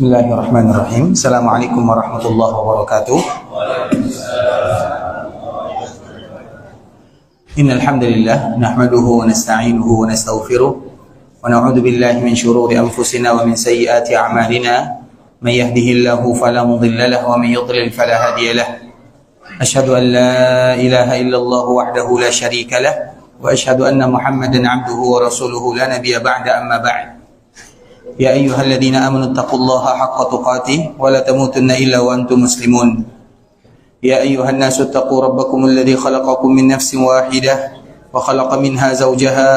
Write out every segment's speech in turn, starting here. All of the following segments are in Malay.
Bismillahirrahmanirrahim. Assalamualaikum warahmatullahi wabarakatuh. Innal hamdalillah nahmaduhu wa nasta'inuhu wa nastaghfiruh wa na'udzu billahi min shururi anfusina wa min sayyiati a'malina. May yahdihillahu fala mudilla lahu wa may yudlil fala hadiya lahu. Asyhadu an la ilaha illallah wahdahu la syarika lahu wa asyhadu anna Muhammadan 'abduhu wa rasuluhu la nabiyya ba'da amma ba'd. Ya ayyuhalladzina amanu taqullaha haqqa tuqatih wa la tamutunna illa wa antum muslimun. Ya ayyuhan nasu taqu rabbakumul ladzi khalaqakum min nafsin wahidah wa khalaqa minha zawjaha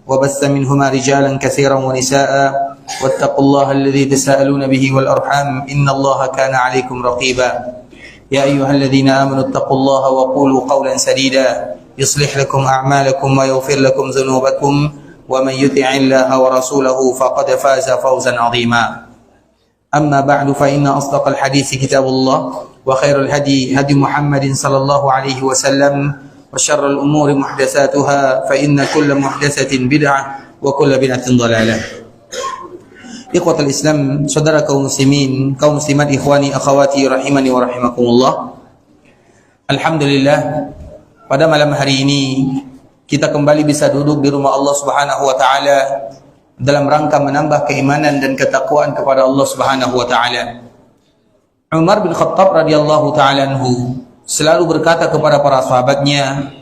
wa bassa minhuma rijalan katsiran wa nisaa'a wattaqullaha alladzi tasaaluna bihi wal arham innallaha kana 'alaykum raqiba. Ya ayyuhalladzina amanu taqullaha wa qulu qawlan sadida yuslih lakum a'malakum wa yaghfir lakum dhunubakum ومن يطع الله ورسوله فقد فاز فوزا عظيما. أما بعد فإن أصدق الحديث كتاب الله وخير الهدي هدي محمد صلى الله عليه وسلم وشر الأمور محدثاتها فإن كل محدثة بدعة وكل بدعة ضلالة. إخوة الإسلام, saudara kaum muslimin, kaum muslimat, ikhwani akhwati rahimani wa rahimakumullah. Alhamdulillah, pada malam hari ini kita kembali bisa duduk di rumah Allah Subhanahu wa taala dalam rangka menambah keimanan dan ketakwaan kepada Allah Subhanahu wa taala. Umar bin Khattab radhiyallahu taala anhu selalu berkata kepada para sahabatnya,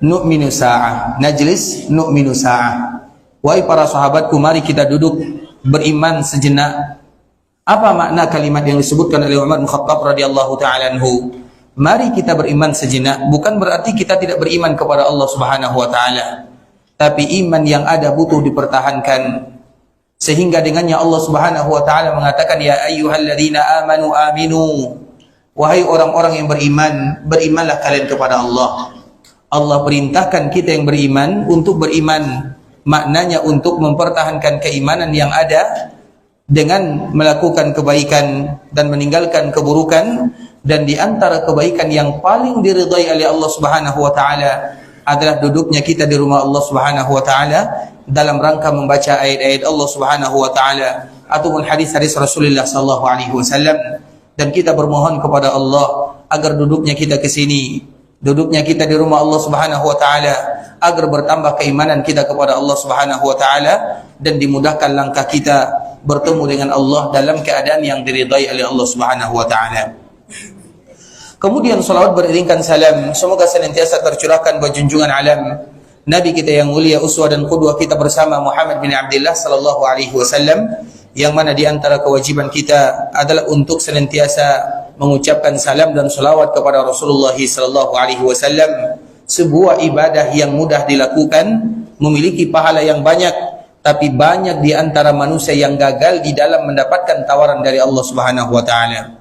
"Nu'minu sa'ah, najlis nu'minu sa'ah." Wahai para sahabatku, mari kita duduk beriman sejenak. Apa makna kalimat yang disebutkan oleh Umar bin Khattab radhiyallahu taala anhu? Mari kita beriman sejenak, bukan berarti kita tidak beriman kepada Allah Subhanahu wa taala. Tapi iman yang ada butuh dipertahankan. Sehingga dengannya Allah Subhanahu wa taala mengatakan, ya ayyuhalladzina amanu aminu. Wahai orang-orang yang beriman, berimanlah kalian kepada Allah. Allah perintahkan kita yang beriman untuk beriman. Maknanya untuk mempertahankan keimanan yang ada dengan melakukan kebaikan dan meninggalkan keburukan. Dan di antara kebaikan yang paling diridhai oleh Allah Subhanahu wa taala adalah duduknya kita di rumah Allah Subhanahu wa taala dalam rangka membaca ayat-ayat Allah Subhanahu wa taala ataupun hadis-hadis Rasulullah sallallahu alaihi wasallam, dan kita bermohon kepada Allah agar duduknya kita ke sini, duduknya kita di rumah Allah Subhanahu wa taala agar bertambah keimanan kita kepada Allah Subhanahu wa taala dan dimudahkan langkah kita bertemu dengan Allah dalam keadaan yang diridhai oleh Allah Subhanahu wa taala. Kemudian salawat beriringkan salam semoga senantiasa tercurahkan buat junjungan alam Nabi kita yang mulia, uswah dan qudwah kita bersama, Muhammad bin Abdullah sallallahu alaihi wasallam, yang mana di antara kewajiban kita adalah untuk senantiasa mengucapkan salam dan salawat kepada Rasulullah sallallahu alaihi wasallam. Sebuah ibadah yang mudah dilakukan, memiliki pahala yang banyak, tapi banyak di antara manusia yang gagal di dalam mendapatkan tawaran dari Allah Subhanahu wa taala.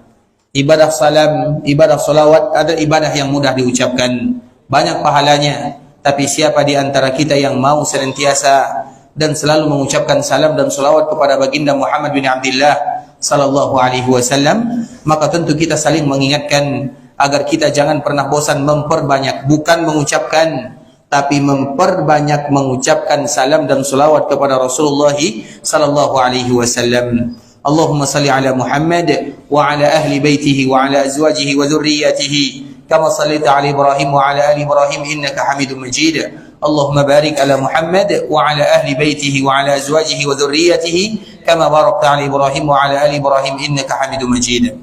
Ibadah salam, ibadah salawat adalah ibadah yang mudah diucapkan, banyak pahalanya. Tapi siapa di antara kita yang mau senantiasa dan selalu mengucapkan salam dan salawat kepada baginda Muhammad bin Abdullah sallallahu alaihi wasallam, maka tentu kita saling mengingatkan agar kita jangan pernah bosan memperbanyak, bukan mengucapkan, tapi memperbanyak mengucapkan salam dan salawat kepada Rasulullah sallallahu alaihi wasallam. Allahumma salli ala Muhammad wa ala ahli baitihi wa ala azwajihi wa dhurriyyatihi kama sallaita ala Ibrahim wa ala ali Ibrahim innaka Hamidum Majid. Allahumma barik ala Muhammad wa ala ahli baitihi wa ala azwajihi wa dhurriyyatihi kama barakta ala Ibrahim wa ala ali Ibrahim innaka Hamidum Majid.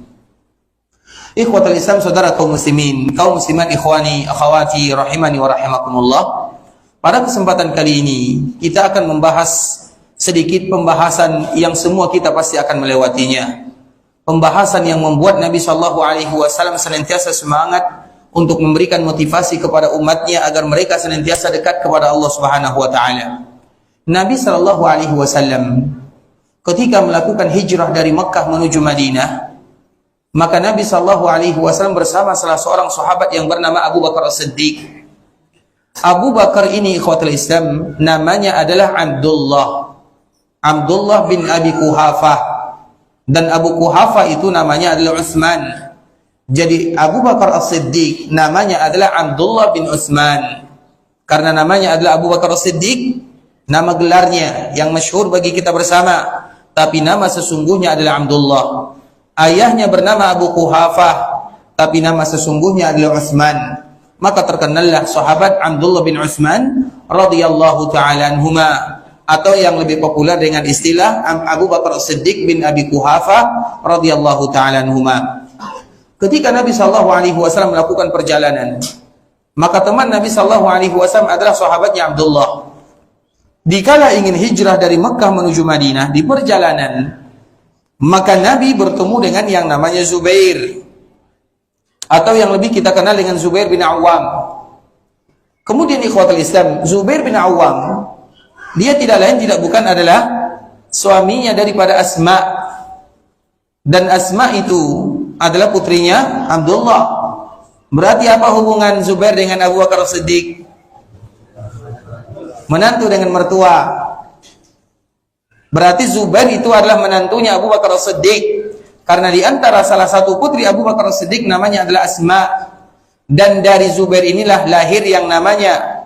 Ikhwatul Islam, saudara kaum muslimin, kaum muslimat, ikhwani akhwati rahimani wa rahimakumullah. Pada kesempatan kali ini kita akan membahas sedikit pembahasan yang semua kita pasti akan melewatinya. Pembahasan yang membuat Nabi sallallahu alaihi wasallam senantiasa semangat untuk memberikan motivasi kepada umatnya agar mereka senantiasa dekat kepada Allah Subhanahu wa taala. Nabi sallallahu alaihi wasallam ketika melakukan hijrah dari Makkah menuju Madinah, maka Nabi sallallahu alaihi wasallam bersama salah seorang sahabat yang bernama Abu Bakar As-Siddiq. Abu Bakar ini, ikhwatul Islam, namanya adalah Abdullah bin Abi Quhafah, dan Abu Quhafah itu namanya adalah Utsman. Jadi Abu Bakar As-Siddiq namanya adalah Abdullah bin Utsman. Karena namanya adalah Abu Bakar As-Siddiq, nama gelarnya yang masyhur bagi kita bersama, tapi nama sesungguhnya adalah Abdullah. Ayahnya bernama Abu Quhafah, tapi nama sesungguhnya adalah Utsman. Maka terkenallah sahabat Abdullah bin Utsman radhiyallahu taala anhuma, atau yang lebih populer dengan istilah Abu Bakar Siddiq bin Abi Quhafah radhiyallahu taala anhuma. Ketika Nabi sallallahu alaihi wasallam melakukan perjalanan, maka teman Nabi sallallahu alaihi wasallam adalah sahabatnya Abdullah. Dikala ingin hijrah dari Mekah menuju Madinah di perjalanan, maka Nabi bertemu dengan yang namanya Zubair, atau yang lebih kita kenal dengan Zubair bin Awam. Kemudian ikhwatul Islam, Zubair bin Awam, dia tidak lain tidak bukan adalah suaminya daripada Asma, dan Asma itu adalah putrinya Abdullah. Berarti apa hubungan Zubair dengan Abu Bakar Siddiq? Menantu dengan mertua. Berarti Zubair itu adalah menantunya Abu Bakar Siddiq. Karena di antara salah satu putri Abu Bakar Siddiq namanya adalah Asma. Dan dari Zubair inilah lahir yang namanya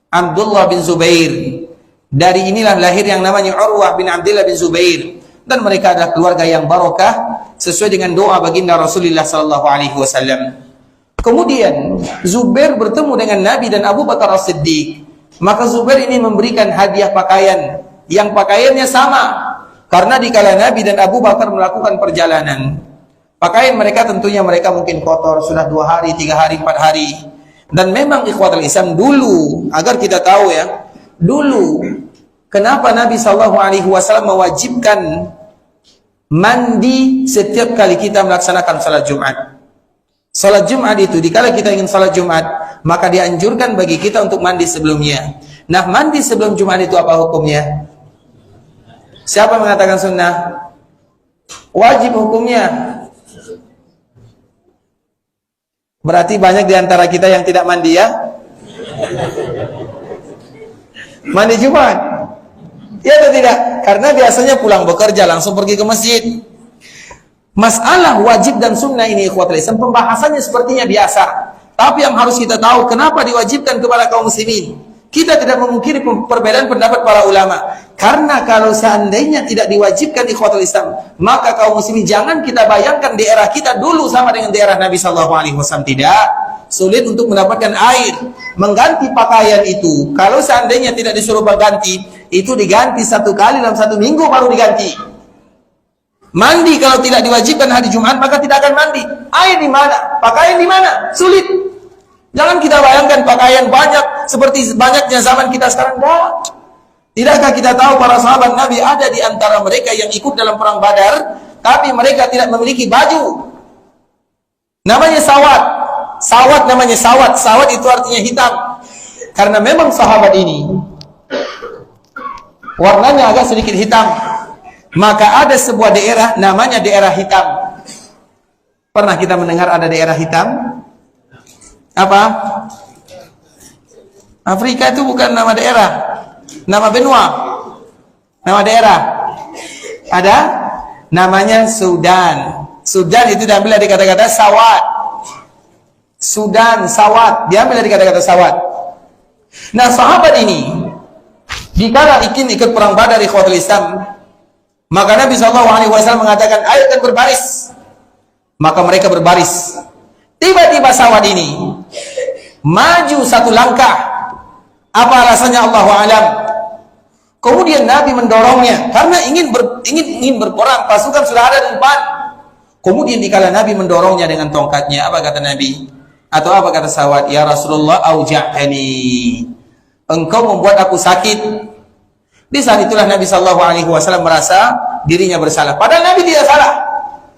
Abdullah bin Zubair. Dari inilah lahir yang namanya Urwah bin Abdullah bin Zubair. Dan mereka adalah keluarga yang barokah sesuai dengan doa baginda Rasulullah sallallahu alaihi wasallam. Kemudian Zubair bertemu dengan Nabi dan Abu Bakar Siddiq. Maka Zubair ini memberikan hadiah pakaian yang pakaiannya sama. Karena dikala Nabi dan Abu Bakar melakukan perjalanan, pakaian mereka tentunya mereka mungkin kotor sudah 2 hari, 3 hari, 4 hari. Dan memang ikhwatul Islam dulu, agar kita tahu ya, dulu kenapa Nabi SAW mewajibkan mandi setiap kali kita melaksanakan salat Jumat. Salat Jumat itu, dikala kita ingin salat Jumat, maka dianjurkan bagi kita untuk mandi sebelumnya. Nah, mandi sebelum Jumat itu apa hukumnya? Siapa mengatakan sunnah? Wajib hukumnya. Berarti banyak di antara kita yang tidak mandi ya? Mandi Jumat? Ya atau tidak? Karena biasanya pulang bekerja langsung pergi ke masjid. Masalah wajib dan sunnah ini ikhwatul Islam pembahasannya sepertinya biasa. Tapi yang harus kita tahu kenapa diwajibkan kepada kaum muslimin. Kita tidak memungkiri perbedaan pendapat para ulama. Karena kalau seandainya tidak diwajibkan ikhwatul Islam, maka kaum muslimin jangan kita bayangkan daerah kita dulu sama dengan daerah Nabi sallallahu alaihi wasallam. Tidak. Sulit untuk mendapatkan air. Mengganti pakaian itu, kalau seandainya tidak disuruh berganti, itu diganti 1 kali dalam 1 minggu baru diganti. Mandi kalau tidak diwajibkan hari Jumat, maka tidak akan mandi. Air di mana? Pakaian di mana? Sulit. Jangan kita bayangkan pakaian banyak seperti banyaknya zaman kita sekarang. Tidakkah kita tahu para sahabat Nabi ada di antara mereka yang ikut dalam perang Badar, tapi mereka tidak memiliki baju. Namanya sawat. Sawat namanya sawat. Sawat itu artinya hitam. Karena memang sahabat ini warnanya agak sedikit hitam. Maka ada sebuah daerah namanya daerah hitam. Pernah kita mendengar ada daerah hitam? Apa? Afrika itu bukan nama daerah, nama benua, nama daerah. Ada namanya Sudan. Sudan itu diambil dari kata-kata sawat. Sudan, sawat, diambil dari kata-kata sawat. Nah, sahabat ini dikala ingin ikut perang Badar ikhwatul Islam, maka Nabi SAW mengatakan, ayo kan berbaris. Maka mereka berbaris. Tiba-tiba sawat ini maju 1 langkah. Apa alasannya Allahu a'lam. Kemudian Nabi mendorongnya karena ingin berperang, pasukan sudah ada di depan. Kemudian dikala Nabi mendorongnya dengan tongkatnya, apa kata Nabi? Atau apa kata sawat? Ya Rasulullah, auja'ani. Engkau membuat aku sakit. Di saat itulah Nabi SAW merasa dirinya bersalah. Padahal Nabi tidak salah.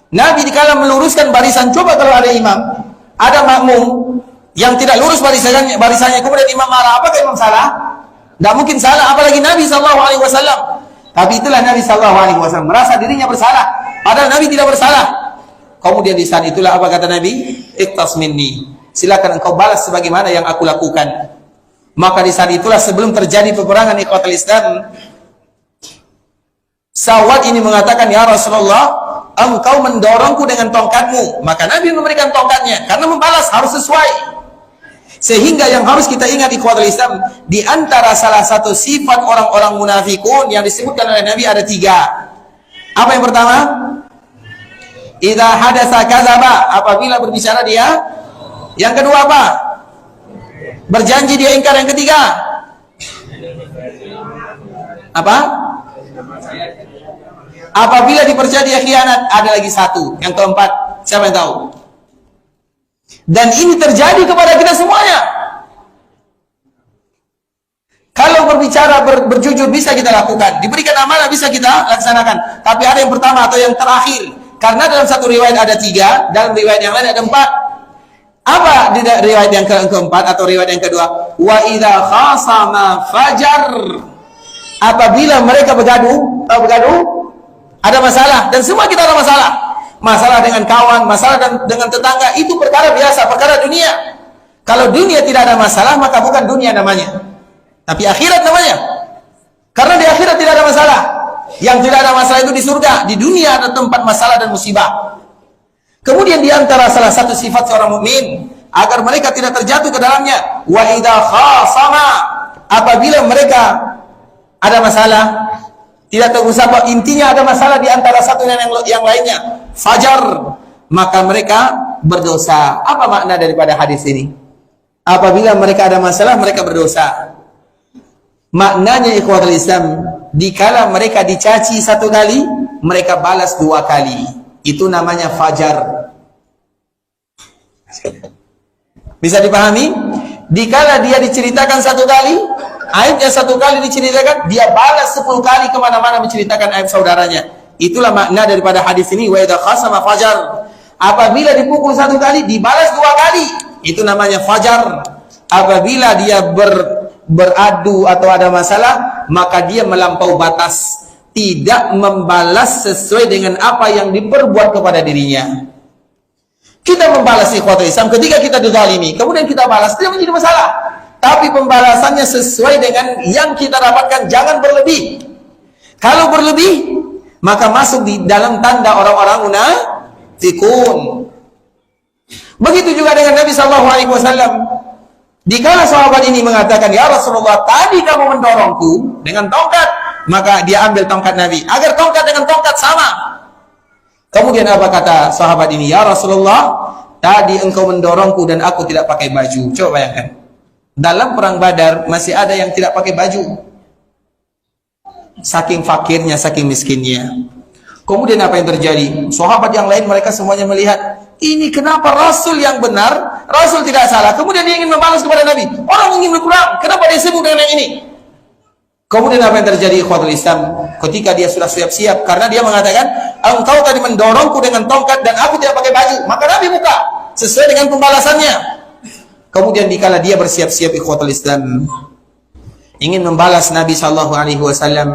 Nabi dikala meluruskan barisan, coba kalau ada imam, ada makmum yang tidak lurus barisannya, kemudian imam marah, apakah imam salah? Tidak mungkin salah, apalagi Nabi SAW. Tapi itulah Nabi SAW merasa dirinya bersalah, padahal Nabi tidak bersalah. Kemudian di saat itulah apa kata Nabi? Iqtas minni, silakan engkau balas sebagaimana yang aku lakukan. Maka di saat itulah sebelum terjadi peperangan ikhwatul Islam, Sawat ini mengatakan, ya Rasulullah, engkau mendorongku dengan tongkatmu. Maka Nabi memberikan tongkatnya, karena membalas harus sesuai. Sehingga yang harus kita ingat ikhwatul Islam, di antara salah satu sifat orang-orang munafikun yang disebutkan oleh Nabi ada 3. Apa yang pertama? Idza hadatsa kadzaba, apabila berbicara dia. Yang kedua apa? Berjanji dia ingkar. Yang ketiga apa? Apabila dipercaya dia khianat. Ada lagi satu, yang keempat. Siapa yang tahu? Dan ini terjadi kepada kita semuanya. Kalau berbicara berjujur bisa kita lakukan, diberikan amanah bisa kita laksanakan. Tapi ada yang pertama atau yang terakhir. Karena dalam satu riwayat ada 3, dalam riwayat yang lain ada 4. Apa di riwayat yang keempat atau riwayat yang kedua? Wa idza khasama fajar. Apabila mereka bergaduh, ada masalah, dan semua kita ada masalah. Masalah dengan kawan, masalah dengan tetangga, itu perkara biasa, perkara dunia. Kalau dunia tidak ada masalah, maka bukan dunia namanya, tapi akhirat namanya. Karena di akhirat tidak ada masalah. Yang tidak ada masalah itu di surga. Di dunia ada tempat masalah dan musibah. Kemudian di antara salah satu sifat seorang mukmin agar mereka tidak terjatuh ke dalamnya, wa idza khasama, apabila mereka ada masalah, tidak tahu siapa, intinya ada masalah di antara satu dan yang lainnya, fajar, maka mereka berdosa. Apa makna daripada hadis ini? Apabila mereka ada masalah, mereka berdosa. Maknanya ikhwatul Islam, dikala mereka dicaci 1 kali, mereka balas 2 kali. Itu namanya fajar. Bisa dipahami? Dikala dia diceritakan 1 kali, aibnya 1 kali diceritakan, dia balas 10 kali kemana-mana menceritakan aib saudaranya. Itulah makna daripada hadis ini. Wa idza khasama fajar. Apabila dipukul 1 kali, dibalas 2 kali. Itu namanya fajar. Apabila dia beradu atau ada masalah, maka dia melampau batas, tidak membalas sesuai dengan apa yang diperbuat kepada dirinya. Kita membalas ikhwatul Islam ketika kita dizalimi, kemudian kita balas, tidak menjadi masalah. Tapi pembalasannya sesuai dengan yang kita dapatkan, jangan berlebih. Kalau berlebih, maka masuk di dalam tanda orang-orang munafikun. Begitu juga dengan Nabi SAW. Dikala sahabat ini mengatakan, ya Rasulullah, tadi kamu mendorongku dengan tongkat, maka dia ambil tongkat Nabi, agar tongkat dengan tongkat sama. Kemudian apa kata sahabat ini? Ya Rasulullah, tadi engkau mendorongku dan aku tidak pakai baju. Coba bayangkan, dalam perang Badar masih ada yang tidak pakai baju, saking fakirnya, saking miskinnya. Kemudian apa yang terjadi? Sahabat yang lain mereka semuanya melihat, ini kenapa Rasul yang benar, Rasul tidak salah. Kemudian dia ingin membalas kepada Nabi, orang ingin berperang, kenapa dia sibuk dengan yang ini? Kemudian apa yang terjadi ikhwatul Islam? Ketika dia sudah siap-siap, karena dia mengatakan, engkau tadi mendorongku dengan tongkat dan aku tidak pakai baju, maka Nabi buka sesuai dengan pembalasannya. Kemudian dikala dia bersiap-siap ikhwatul Islam, ingin membalas Nabi SAW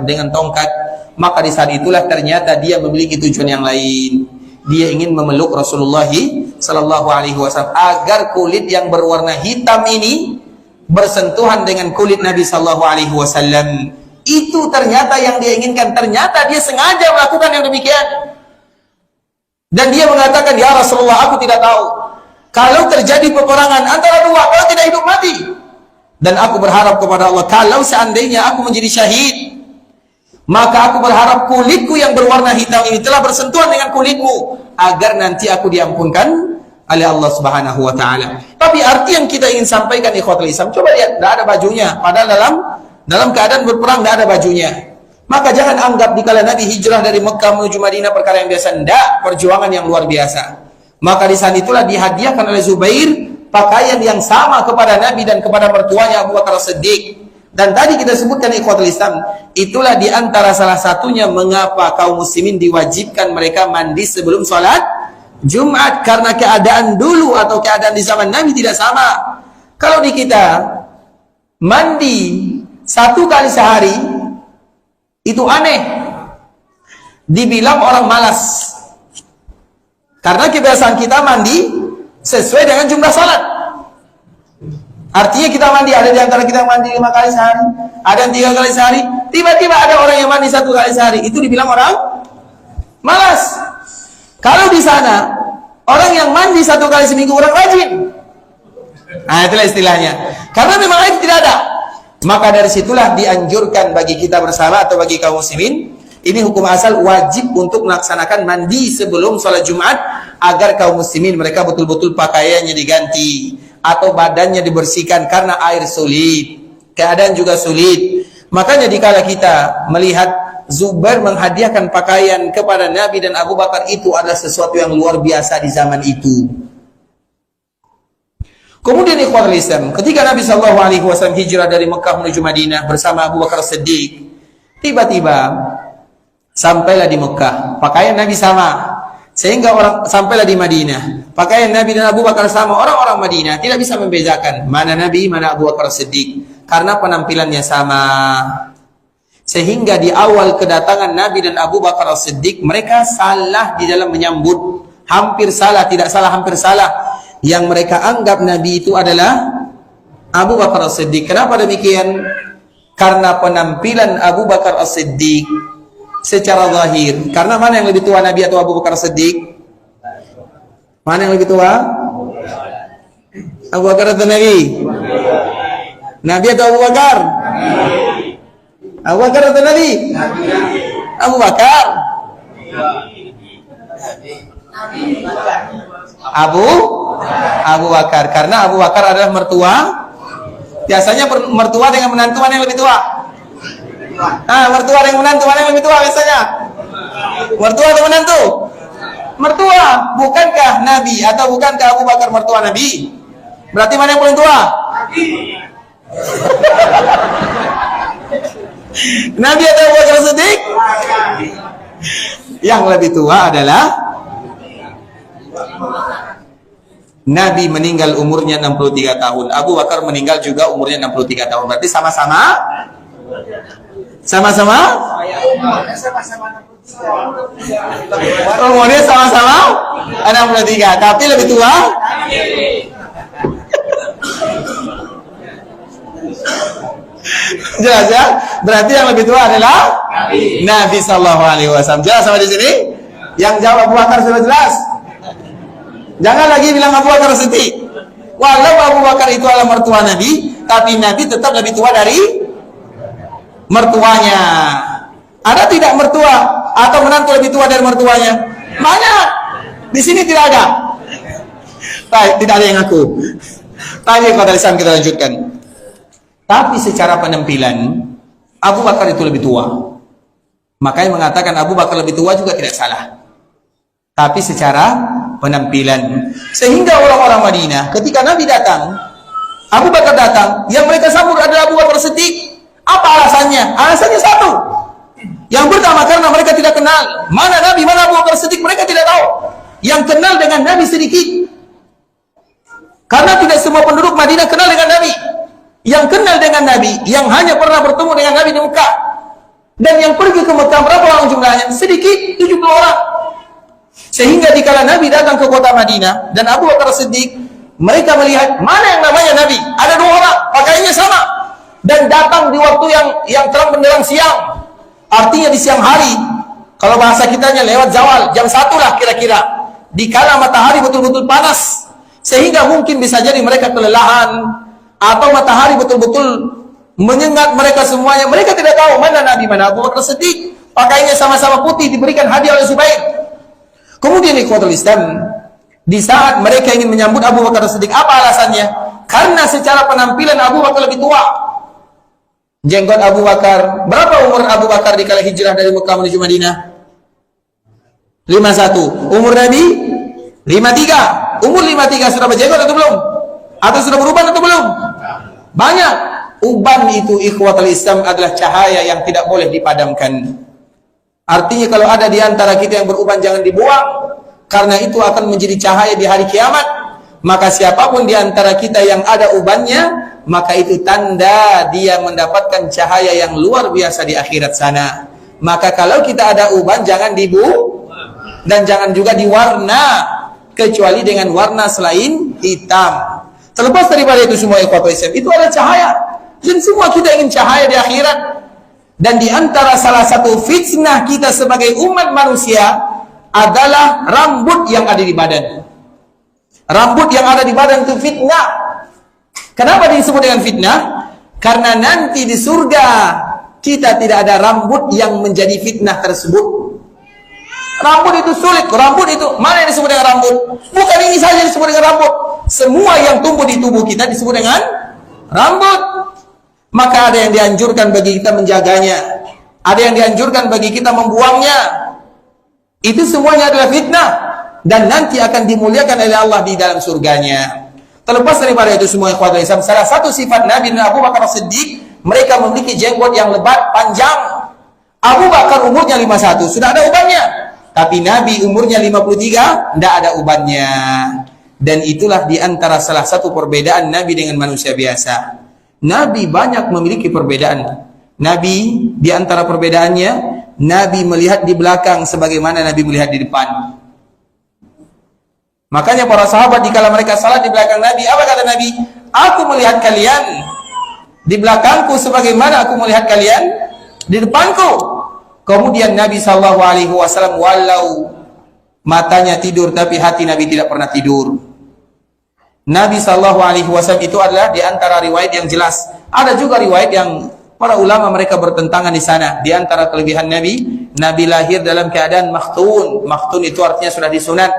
dengan tongkat, maka di saat itulah ternyata dia memiliki tujuan yang lain. Dia ingin memeluk Rasulullah SAW agar kulit yang berwarna hitam ini bersentuhan dengan kulit Nabi SAW. Itu ternyata yang dia inginkan. Ternyata dia sengaja melakukan yang demikian. Dan dia mengatakan, ya Rasulullah, aku tidak tahu kalau terjadi peperangan antara dua, kalau tidak hidup mati. Dan aku berharap kepada Allah, kalau seandainya aku menjadi syahid, maka aku berharap kulitku yang berwarna hitam ini telah bersentuhan dengan kulitmu, agar nanti aku diampunkan oleh Allah Subhanahu wa ta'ala. Tapi arti yang kita ingin sampaikan ikhwatul Islam, coba lihat, tidak ada bajunya, padahal dalam keadaan berperang tidak ada bajunya. Maka jangan anggap dikala Nabi hijrah dari Mekah menuju Madinah perkara yang biasa. Tidak, perjuangan yang luar biasa. Maka di saat itulah dihadiahkan oleh Zubair pakaian yang sama kepada Nabi dan kepada mertuanya Abu Bakar Siddiq. Dan tadi kita sebutkan ikhwatul Islam, itulah diantara salah satunya mengapa kaum muslimin diwajibkan mereka mandi sebelum sholat Jumat, karena keadaan dulu atau keadaan di zaman Nabi tidak sama. Kalau di kita mandi 1 kali sehari itu aneh, dibilang orang malas, karena kebiasaan kita mandi sesuai dengan jumlah sholat. Artinya kita mandi, ada di antara kita mandi 5 kali sehari, ada yang 3 kali sehari. Tiba-tiba ada orang yang mandi 1 kali sehari, itu dibilang orang malas. Kalau di sana orang yang mandi 1 kali seminggu orang rajin. Nah, itulah istilahnya. Karena memang air tidak ada. Maka dari situlah dianjurkan bagi kita bersama atau bagi kaum muslimin Ini hukum asal, wajib untuk melaksanakan mandi sebelum sholat Jumat agar kaum muslimin mereka betul-betul pakaiannya diganti atau badannya dibersihkan karena air sulit, keadaan juga sulit. Makanya dikala kita melihat Zubair menghadiahkan pakaian kepada Nabi dan Abu Bakar, itu adalah sesuatu yang luar biasa di zaman itu. Kemudian ikhwatul Islam, ketika Nabi SAW hijrah dari Mekah menuju Madinah bersama Abu Bakar Siddiq, tiba-tiba sampailah di Mekah, pakaian Nabi sama, sehingga sampailah di Madinah, pakaian Nabi dan Abu Bakar sama. Orang-orang Madinah tidak bisa membedakan mana Nabi, mana Abu Bakar Siddiq, karena penampilannya sama. Sehingga di awal kedatangan Nabi dan Abu Bakar Siddiq, mereka salah di dalam menyambut, hampir salah, tidak salah, hampir salah. Yang mereka anggap Nabi itu adalah Abu Bakar Siddiq. Kenapa demikian? Karena penampilan Abu Bakar Siddiq secara zahir. Karena mana yang lebih tua, Nabi atau Abu Bakar Siddiq? Mana yang lebih tua? Abu Bakar atau Nabi? Nabi atau Abu Bakar? Abu Bakar atau Nabi? Abu Bakar. Abu Bakar. Karena Abu Bakar adalah mertua. Biasanya mertua dengan menantu mana yang lebih tua? Mertua dengan menantu mana yang lebih tua biasanya? Mertua atau menantu? Mertua. Bukankah Nabi atau bukankah Abu Bakar mertua Nabi? Berarti mana yang paling tua? Nabi atau Abu Bakar Siddiq? Yang lebih tua adalah Nabi, meninggal umurnya 63 tahun. Abu Bakar meninggal juga umurnya 63 tahun. Berarti sama-sama umurnya sama-sama 63, tapi lebih tua. Jelas ya? Berarti yang lebih tua adalah Nabi sallallahu alaihi wasallam. Jelas sampai di sini? Yang jawab Abu Bakar sudah jelas. Jangan lagi bilang Abu Bakar Siddiq. Walau Abu Bakar itu adalah mertua Nabi, tapi Nabi tetap lebih tua dari mertuanya. Ada tidak mertua atau menantu lebih tua dari mertuanya? Banyak. Di sini tidak ada. Baik, tidak ada yang ngaku. Tadi kata lisan kita lanjutkan. Tapi secara penampilan Abu Bakar itu lebih tua. Makanya mengatakan Abu Bakar lebih tua juga tidak salah. Tapi secara penampilan, sehingga orang-orang Madinah ketika Nabi datang, Abu Bakar datang, yang mereka sambut adalah Abu Bakar Siddiq. Apa alasannya? Alasannya satu. Yang pertama, karena mereka tidak kenal mana Nabi, mana Abu Bakar Siddiq, mereka tidak tahu. Yang kenal dengan Nabi sedikit, karena tidak semua penduduk Madinah kenal dengan Nabi. Yang kenal dengan Nabi, yang hanya pernah bertemu dengan Nabi di Mekah, dan yang pergi ke Mekah berapa orang jumlahnya? Sedikit, 70 orang. Sehingga dikala Nabi datang ke kota Madinah dan Abu Bakar Siddiq, mereka melihat mana yang namanya Nabi. Ada 2 orang, pakaiannya sama, dan datang di waktu yang terang benderang siang. Artinya di siang hari. Kalau bahasa kitanya lewat zawal, jam 1 lah kira-kira. Dikala matahari betul-betul panas, sehingga mungkin bisa jadi mereka kelelahan, atau matahari betul-betul menyengat mereka semuanya. Mereka tidak tahu mana Nabi, mana Abu Bakar Siddiq. Pakaiannya sama-sama putih, diberikan hadiah oleh Zubair. Kemudian ikhwatul Islam, di saat mereka ingin menyambut Abu Bakar Siddiq, apa alasannya? Karena secara penampilan Abu Bakar lebih tua. Jenggot Abu Bakar, berapa umur Abu Bakar dikala hijrah dari Mekah menuju Madinah? 51. Umur Nabi 53. Umur 53 sudah berjenggot atau belum? Atau sudah beruban atau belum? Banyak. Uban itu ikhwatul Islam adalah cahaya yang tidak boleh dipadamkan. Artinya kalau ada di antara kita yang beruban, jangan dibuang, karena itu akan menjadi cahaya di hari kiamat. Maka siapapun di antara kita yang ada ubannya, maka itu tanda dia mendapatkan cahaya yang luar biasa di akhirat sana. Maka kalau kita ada uban, jangan dibuang, dan jangan juga diwarna, kecuali dengan warna selain hitam. Terlepas daripada itu semua ikhwatul Islam, itu adalah cahaya, dan semua kita ingin cahaya di akhirat. Dan di antara salah satu fitnah kita sebagai umat manusia adalah rambut yang ada di badan. Rambut yang ada di badan itu fitnah. Kenapa disebut dengan fitnah? Karena nanti di surga kita tidak ada rambut yang menjadi fitnah tersebut. Rambut itu sulit, rambut itu mana yang disebut dengan rambut? Bukan ini saja disebut dengan rambut. Semua yang tumbuh di tubuh kita disebut dengan rambut. Maka ada yang dianjurkan bagi kita menjaganya, ada yang dianjurkan bagi kita membuangnya. Itu semuanya adalah fitnah dan nanti akan dimuliakan oleh Allah di dalam surganya. Terlepas daripada itu semua, ikhwatul Islam, salah satu sifat Nabi dan Abu Bakar As-Siddiq, mereka memiliki jenggot yang lebat panjang. Abu Bakar umurnya 51, sudah ada ubannya. Tapi Nabi umurnya 53, tidak ada ubannya. Dan itulah diantara salah satu perbedaan Nabi dengan manusia biasa. Nabi banyak memiliki perbedaan. Nabi diantara perbedaannya, Nabi melihat di belakang sebagaimana Nabi melihat di depan. Makanya para sahabat dikala mereka salat di belakang Nabi, apa kata Nabi? Aku melihat kalian di belakangku sebagaimana aku melihat kalian di depanku. Kemudian Nabi SAW, walau matanya tidur tapi hati Nabi tidak pernah tidur. Nabi SAW itu adalah di antara riwayat yang jelas. Ada juga riwayat yang para ulama mereka bertentangan di sana. Di antara kelebihan Nabi, Nabi lahir dalam keadaan makhtun. Makhtun itu artinya sudah disunat.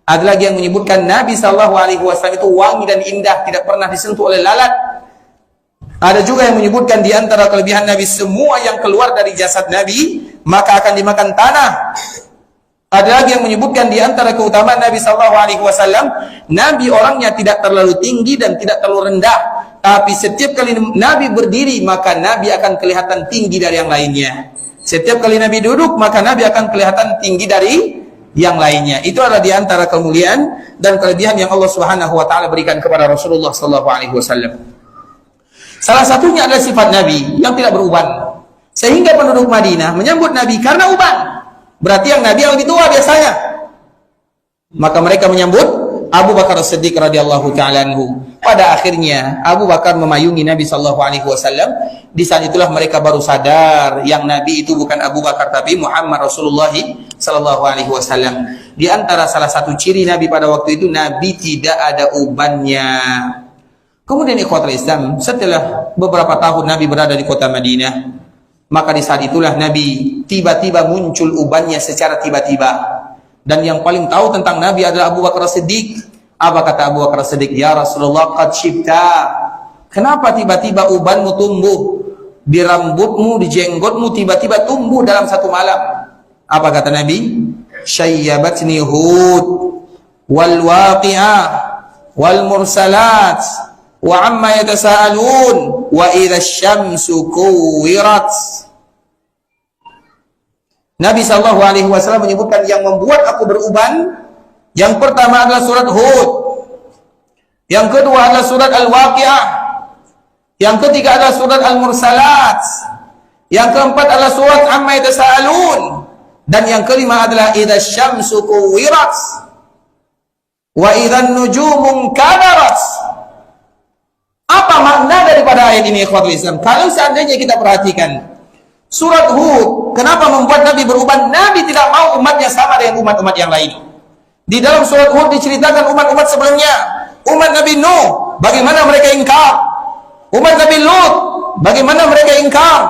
Ada lagi yang menyebutkan Nabi SAW itu wangi dan indah, tidak pernah disentuh oleh lalat. Ada juga yang menyebutkan di antara kelebihan Nabi, semua yang keluar dari jasad Nabi maka akan dimakan tanah. Ada lagi yang menyebutkan di antara keutamaan Nabi SAW, Nabi orangnya tidak terlalu tinggi dan tidak terlalu rendah, tapi setiap kali Nabi berdiri maka Nabi akan kelihatan tinggi dari yang lainnya. Setiap kali Nabi duduk maka Nabi akan kelihatan tinggi dari yang lainnya. Itu adalah di antara kemuliaan dan kelebihan yang Allah Subhanahu wa taala berikan kepada Rasulullah SAW. Salah satunya adalah sifat Nabi yang tidak beruban. Sehingga penduduk Madinah menyambut Nabi karena uban. Berarti yang Nabi yang lebih tua biasanya. Maka mereka menyambut Abu Bakar As-Siddiq radhiyallahu ta'ala anhu. Pada akhirnya Abu Bakar memayungi Nabi SAW. Di saat itulah mereka baru sadar yang Nabi itu bukan Abu Bakar tapi Muhammad Rasulullah SAW. Di antara salah satu ciri Nabi pada waktu itu, Nabi tidak ada ubannya. Kemudian ikhwatul Islam, setelah beberapa tahun Nabi berada di kota Madinah, maka di saat itulah Nabi tiba-tiba muncul ubannya secara tiba-tiba. Dan yang paling tahu tentang Nabi adalah Abu Bakar As-Siddiq. Apa kata Abu Bakar As-Siddiq? Ya Rasulullah, qad syibta. Kenapa tiba-tiba ubanmu tumbuh? Di rambutmu, di jenggotmu tiba-tiba tumbuh dalam satu malam. Apa kata Nabi? Syayyabatni Hud wal waqi'ah wal mursalat wa amma yatasaalun wa idza syamsu kuwirat. Nabi SAW menyebutkan yang membuat aku beruban, yang pertama adalah surat Hud, yang kedua adalah surat Al-Waqi'ah, yang ketiga adalah surat Al-Mursalat, yang keempat adalah surat Amma Yatasaalun, dan yang kelima adalah idza syamsu kuwirat wa idza nujumu kadarat. Apa makna daripada ayat ini, ikhwatul Islam? Kalau seandainya kita perhatikan surat Hud, kenapa membuat Nabi beruban? Nabi tidak mau umatnya sama dengan umat-umat yang lain. Di dalam surat Hud diceritakan umat-umat sebelumnya. Umat Nabi Nuh, bagaimana mereka ingkar. Umat Nabi Lut, bagaimana mereka ingkar.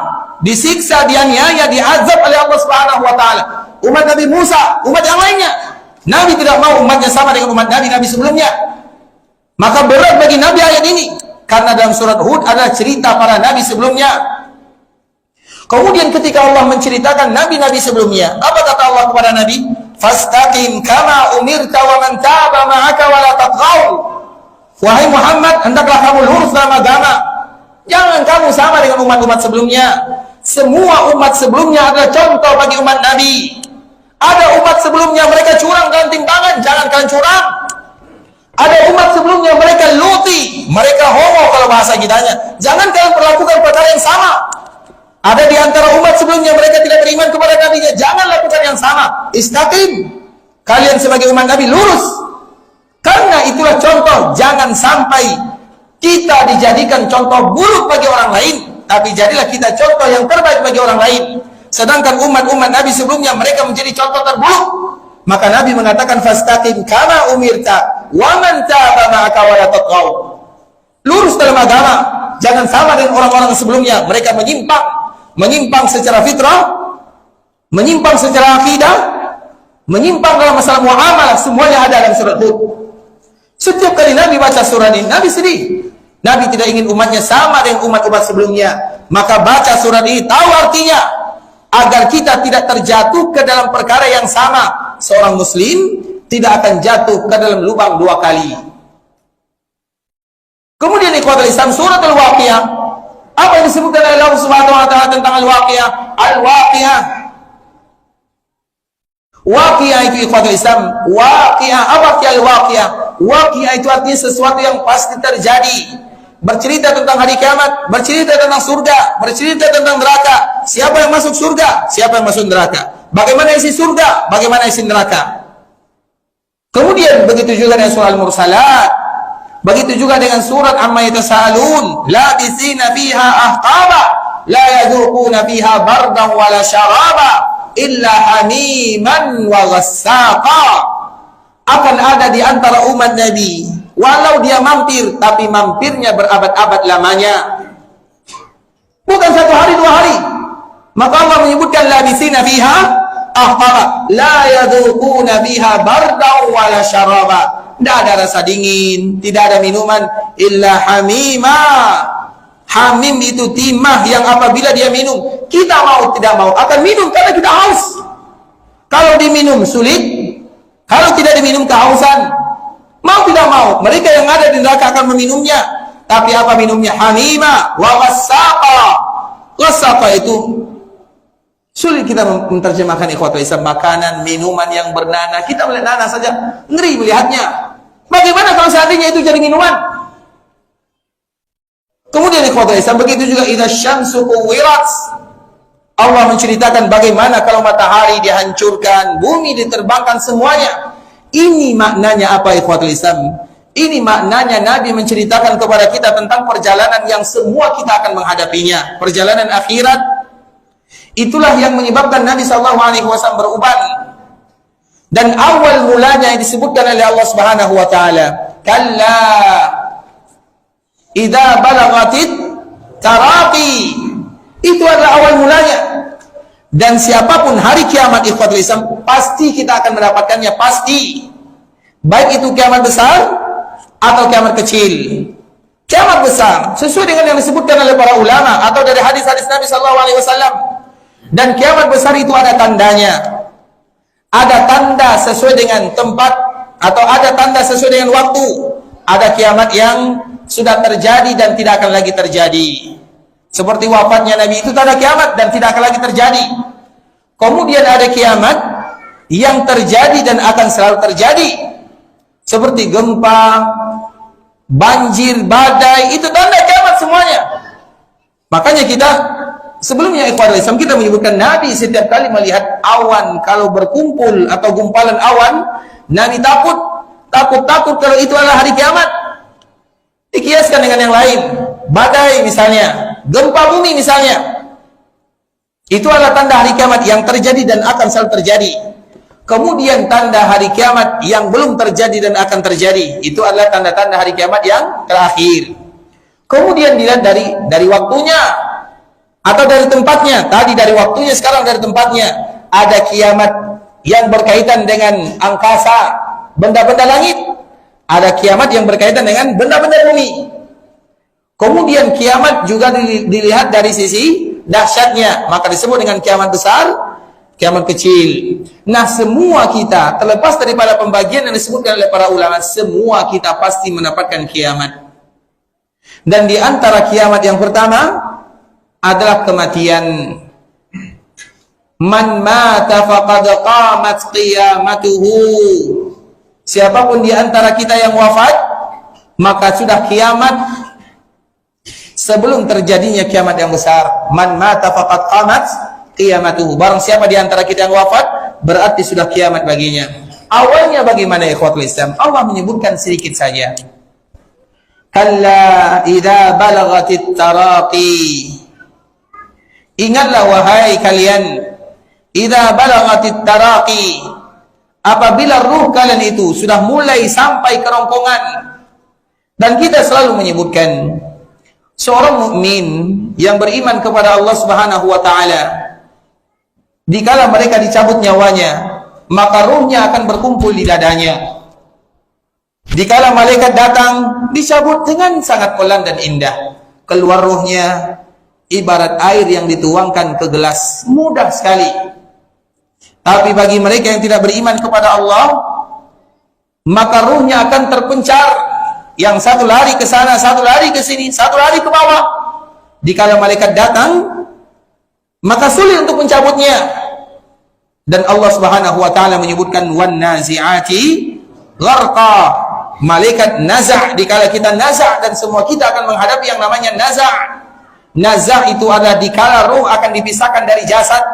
Disiksa, dianiaya, diazab oleh Allah Subhanahu wa taala. Umat Nabi Musa, umat yang lainnya. Nabi tidak mau umatnya sama dengan umat Nabi sebelumnya. Maka berat bagi Nabi ayat ini. Karena dalam surat Hud ada cerita para nabi sebelumnya. Kemudian ketika Allah menceritakan nabi-nabi sebelumnya, apa kata Allah kepada Nabi? Fastaqim kama umirta wa man taba ma'aka wa la tatghaw. Wahai Muhammad, hendaklah kamu lurus dalam agama. Jangan kamu sama dengan umat-umat sebelumnya. Semua umat sebelumnya adalah contoh bagi umat Nabi. Ada umat sebelumnya mereka curang dalam timbangan, jangan kalian curang. Ada umat sebelumnya mereka luti, mereka homo kalau bahasa kitanya. Jangan kalian perlakukan perkara yang sama. Ada di antara umat sebelumnya mereka tidak beriman kepada Nabi-Nya. Jangan lakukan yang sama. Istaqim. Kalian sebagai umat Nabi lurus. Karena itulah contoh. Jangan sampai kita dijadikan contoh buruk bagi orang lain, tapi jadilah kita contoh yang terbaik bagi orang lain. Sedangkan umat-umat Nabi sebelumnya mereka menjadi contoh terburuk. Maka Nabi mengatakan fastaqim kama umirta wa man taba ma'aka wa la tatghaw. Lurus dalam agama, jangan sama dengan orang-orang sebelumnya. Mereka menyimpang, menyimpang secara fitrah, menyimpang secara akidah, menyimpang dalam masalah muamalah, semuanya ada dalam surat Hud. Setiap kali Nabi baca surat ini, Nabi sedih. Nabi tidak ingin umatnya sama dengan umat-umat sebelumnya. Maka baca surat ini, tahu artinya, agar kita tidak terjatuh ke dalam perkara yang sama. Seorang muslim tidak akan jatuh ke dalam lubang dua kali. Kemudian ikhwatul Islam, surat Al-Waqiah. Apa yang disebutkan oleh Allah Subhanahu wa taala tentang Al-Waqiah? Al-Waqiah. Waqiah itu ikhwatul Islam. Waqiah, apa arti Al-Waqiah? Waqiah itu artinya sesuatu yang pasti terjadi. Bercerita tentang hari kiamat, bercerita tentang surga, bercerita tentang neraka. Siapa yang masuk surga, siapa yang masuk neraka, bagaimana isi surga, bagaimana isi neraka. Kemudian begitu juga dengan surah Al-Mursalat, begitu juga dengan surat Amma Yatasaalun, labisina fiha ahqaba la yadhuquna fiha bardan wala syaraba illa hamiman wa ghassaqa. Akan ada di antara umat Nabi, walau dia mampir, tapi mampirnya berabad-abad lamanya, bukan satu hari dua hari. Maka Allah menyebutkan labisina fiha ahqaba la yadhuquna fiha bardan wala syaraba. Tidak ada rasa dingin, tidak ada minuman, illa hamima. Hamim itu timah yang apabila dia minum, kita mau tidak mau akan minum karena kita haus. Kalau diminum sulit, kalau tidak diminum kehausan. Mau tidak mau, mereka yang ada di neraka akan meminumnya. Tapi apa minumnya? Hamima wa ghassaqa. Ghassaqa itu sulit kita menerjemahkan ikhwatul Islam, makanan, minuman yang bernanah. Kita melihat nanah saja ngeri melihatnya. Bagaimana kalau seandainya itu jadi minuman? Kemudian ikhwatul Islam, begitu juga idza syamsu kuwirat. Allah menceritakan bagaimana kalau matahari dihancurkan, bumi diterbangkan semuanya. Ini maknanya apa ikhwatul Islam? Ini maknanya Nabi menceritakan kepada kita tentang perjalanan yang semua kita akan menghadapinya, perjalanan akhirat. Itulah yang menyebabkan Nabi SAW beruban. Dan awal mulanya yang disebutkan oleh Allah Subhanahu wa taala, kalla idza balagatit taraqi. Itu adalah awal mulanya. Dan siapapun hari kiamat ikhwatul Islam, pasti kita akan mendapatkannya, pasti. Baik itu kiamat besar atau kiamat kecil. Kiamat besar sesuai dengan yang disebutkan oleh para ulama atau dari hadis-hadis Nabi SAW. Dan kiamat besar itu ada tandanya. Ada tanda sesuai dengan tempat atau ada tanda sesuai dengan waktu. Ada kiamat yang sudah terjadi dan tidak akan lagi terjadi. Seperti wafatnya Nabi itu tanda kiamat dan tidak akan lagi terjadi. Kemudian ada kiamat yang terjadi dan akan selalu terjadi. Seperti gempa, banjir, badai, itu tanda kiamat semuanya. Makanya kita sebelumnya ikhwatul Islam kita menyebutkan Nabi setiap kali melihat awan, kalau berkumpul atau gumpalan awan, Nabi takut kalau itu adalah hari kiamat. Dikiaskan dengan yang lain, badai misalnya, gempa bumi misalnya, itu adalah tanda hari kiamat yang terjadi dan akan selalu terjadi. Kemudian tanda hari kiamat yang belum terjadi dan akan terjadi, itu adalah tanda-tanda hari kiamat yang terakhir. Kemudian dilihat dari waktunya atau dari tempatnya. Tadi dari waktunya, sekarang dari tempatnya. Ada kiamat yang berkaitan dengan angkasa, benda-benda langit. Ada kiamat yang berkaitan dengan benda-benda bumi. Kemudian kiamat juga dilihat dari sisi dahsyatnya, maka disebut dengan kiamat besar, kiamat kecil. Nah, semua kita terlepas daripada pembagian yang disebutkan oleh para ulama, semua kita pasti mendapatkan kiamat. Dan di antara kiamat yang pertama adalah kematian. Man mata faqad qamat qiyamatuhu. Siapapun di antara kita yang wafat, maka sudah kiamat sebelum terjadinya kiamat yang besar. Man mata faqad qamat qiyamatuhu. Barang siapa di antara kita yang wafat, berarti sudah kiamat baginya. Awalnya bagaimana ikhwatul Islam? Allah menyebutkan sedikit saja. Kalla idza balagatit taraqi. Ingatlah wahai kalian, idza balagatit taraqi, apabila ruh kalian itu sudah mulai sampai kerongkongan. Dan kita selalu menyebutkan Seorang mukmin yang beriman kepada Allah Subhanahu wa taala, dikala mereka dicabut nyawanya, maka ruhnya akan berkumpul di dadanya. Dikala malaikat datang, dicabut dengan sangat pelan dan indah. Keluar ruhnya ibarat air yang dituangkan ke gelas, mudah sekali. Tapi bagi mereka yang tidak beriman kepada Allah, maka ruhnya akan terpencar. Yang satu lari ke sana, satu lari ke sini, satu lari ke bawah. Dikala malaikat datang, maka sulit untuk mencabutnya. Dan Allah Subhanahu wa taala menyebutkan wan nazi'ati gharqa. Malaikat nazah, dikala kita nazah, dan semua kita akan menghadapi yang namanya nazah. Nazah itu adalah dikala ruh akan dipisahkan dari jasad.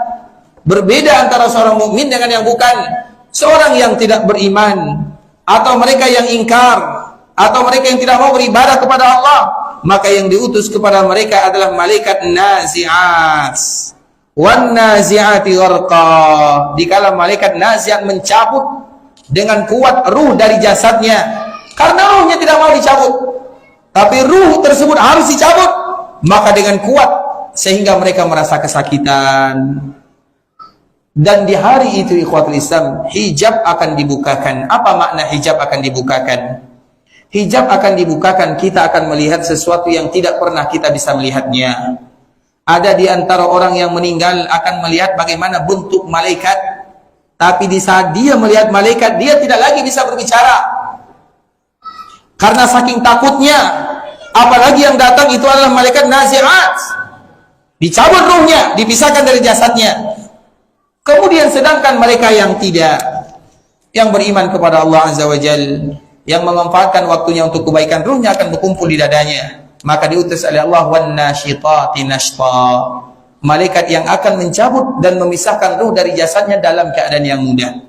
Berbeda antara seorang mukmin dengan yang bukan. Seorang yang tidak beriman, atau mereka yang ingkar, atau mereka yang tidak mau beribadah kepada Allah, maka yang diutus kepada mereka adalah malaikat nazi'at. Wan nazi'ati gharqa. Dikala malaikat nazi'at mencabut dengan kuat ruh dari jasadnya, karena ruhnya tidak mau dicabut, tapi ruh tersebut harus dicabut, maka dengan kuat sehingga mereka merasa kesakitan. Dan di hari itu ikhwatul Islam, hijab akan dibukakan. Apa makna hijab akan dibukakan? Hijab akan dibukakan, kita akan melihat sesuatu yang tidak pernah kita bisa melihatnya. Ada di antara orang yang meninggal akan melihat bagaimana bentuk malaikat, tapi di saat dia melihat malaikat, dia tidak lagi bisa berbicara. Karena saking takutnya, apalagi yang datang itu adalah malaikat nazi'at. Dicabut ruhnya, dipisahkan dari jasadnya. Kemudian sedangkan mereka yang tidak, yang beriman kepada Allah Azza wa Jalla, yang memanfaatkan waktunya untuk kebaikan, ruhnya akan berkumpul di dadanya. Maka diutus oleh Allah wan nasyitati nashta, malaikat yang akan mencabut dan memisahkan ruh dari jasadnya dalam keadaan yang mudah.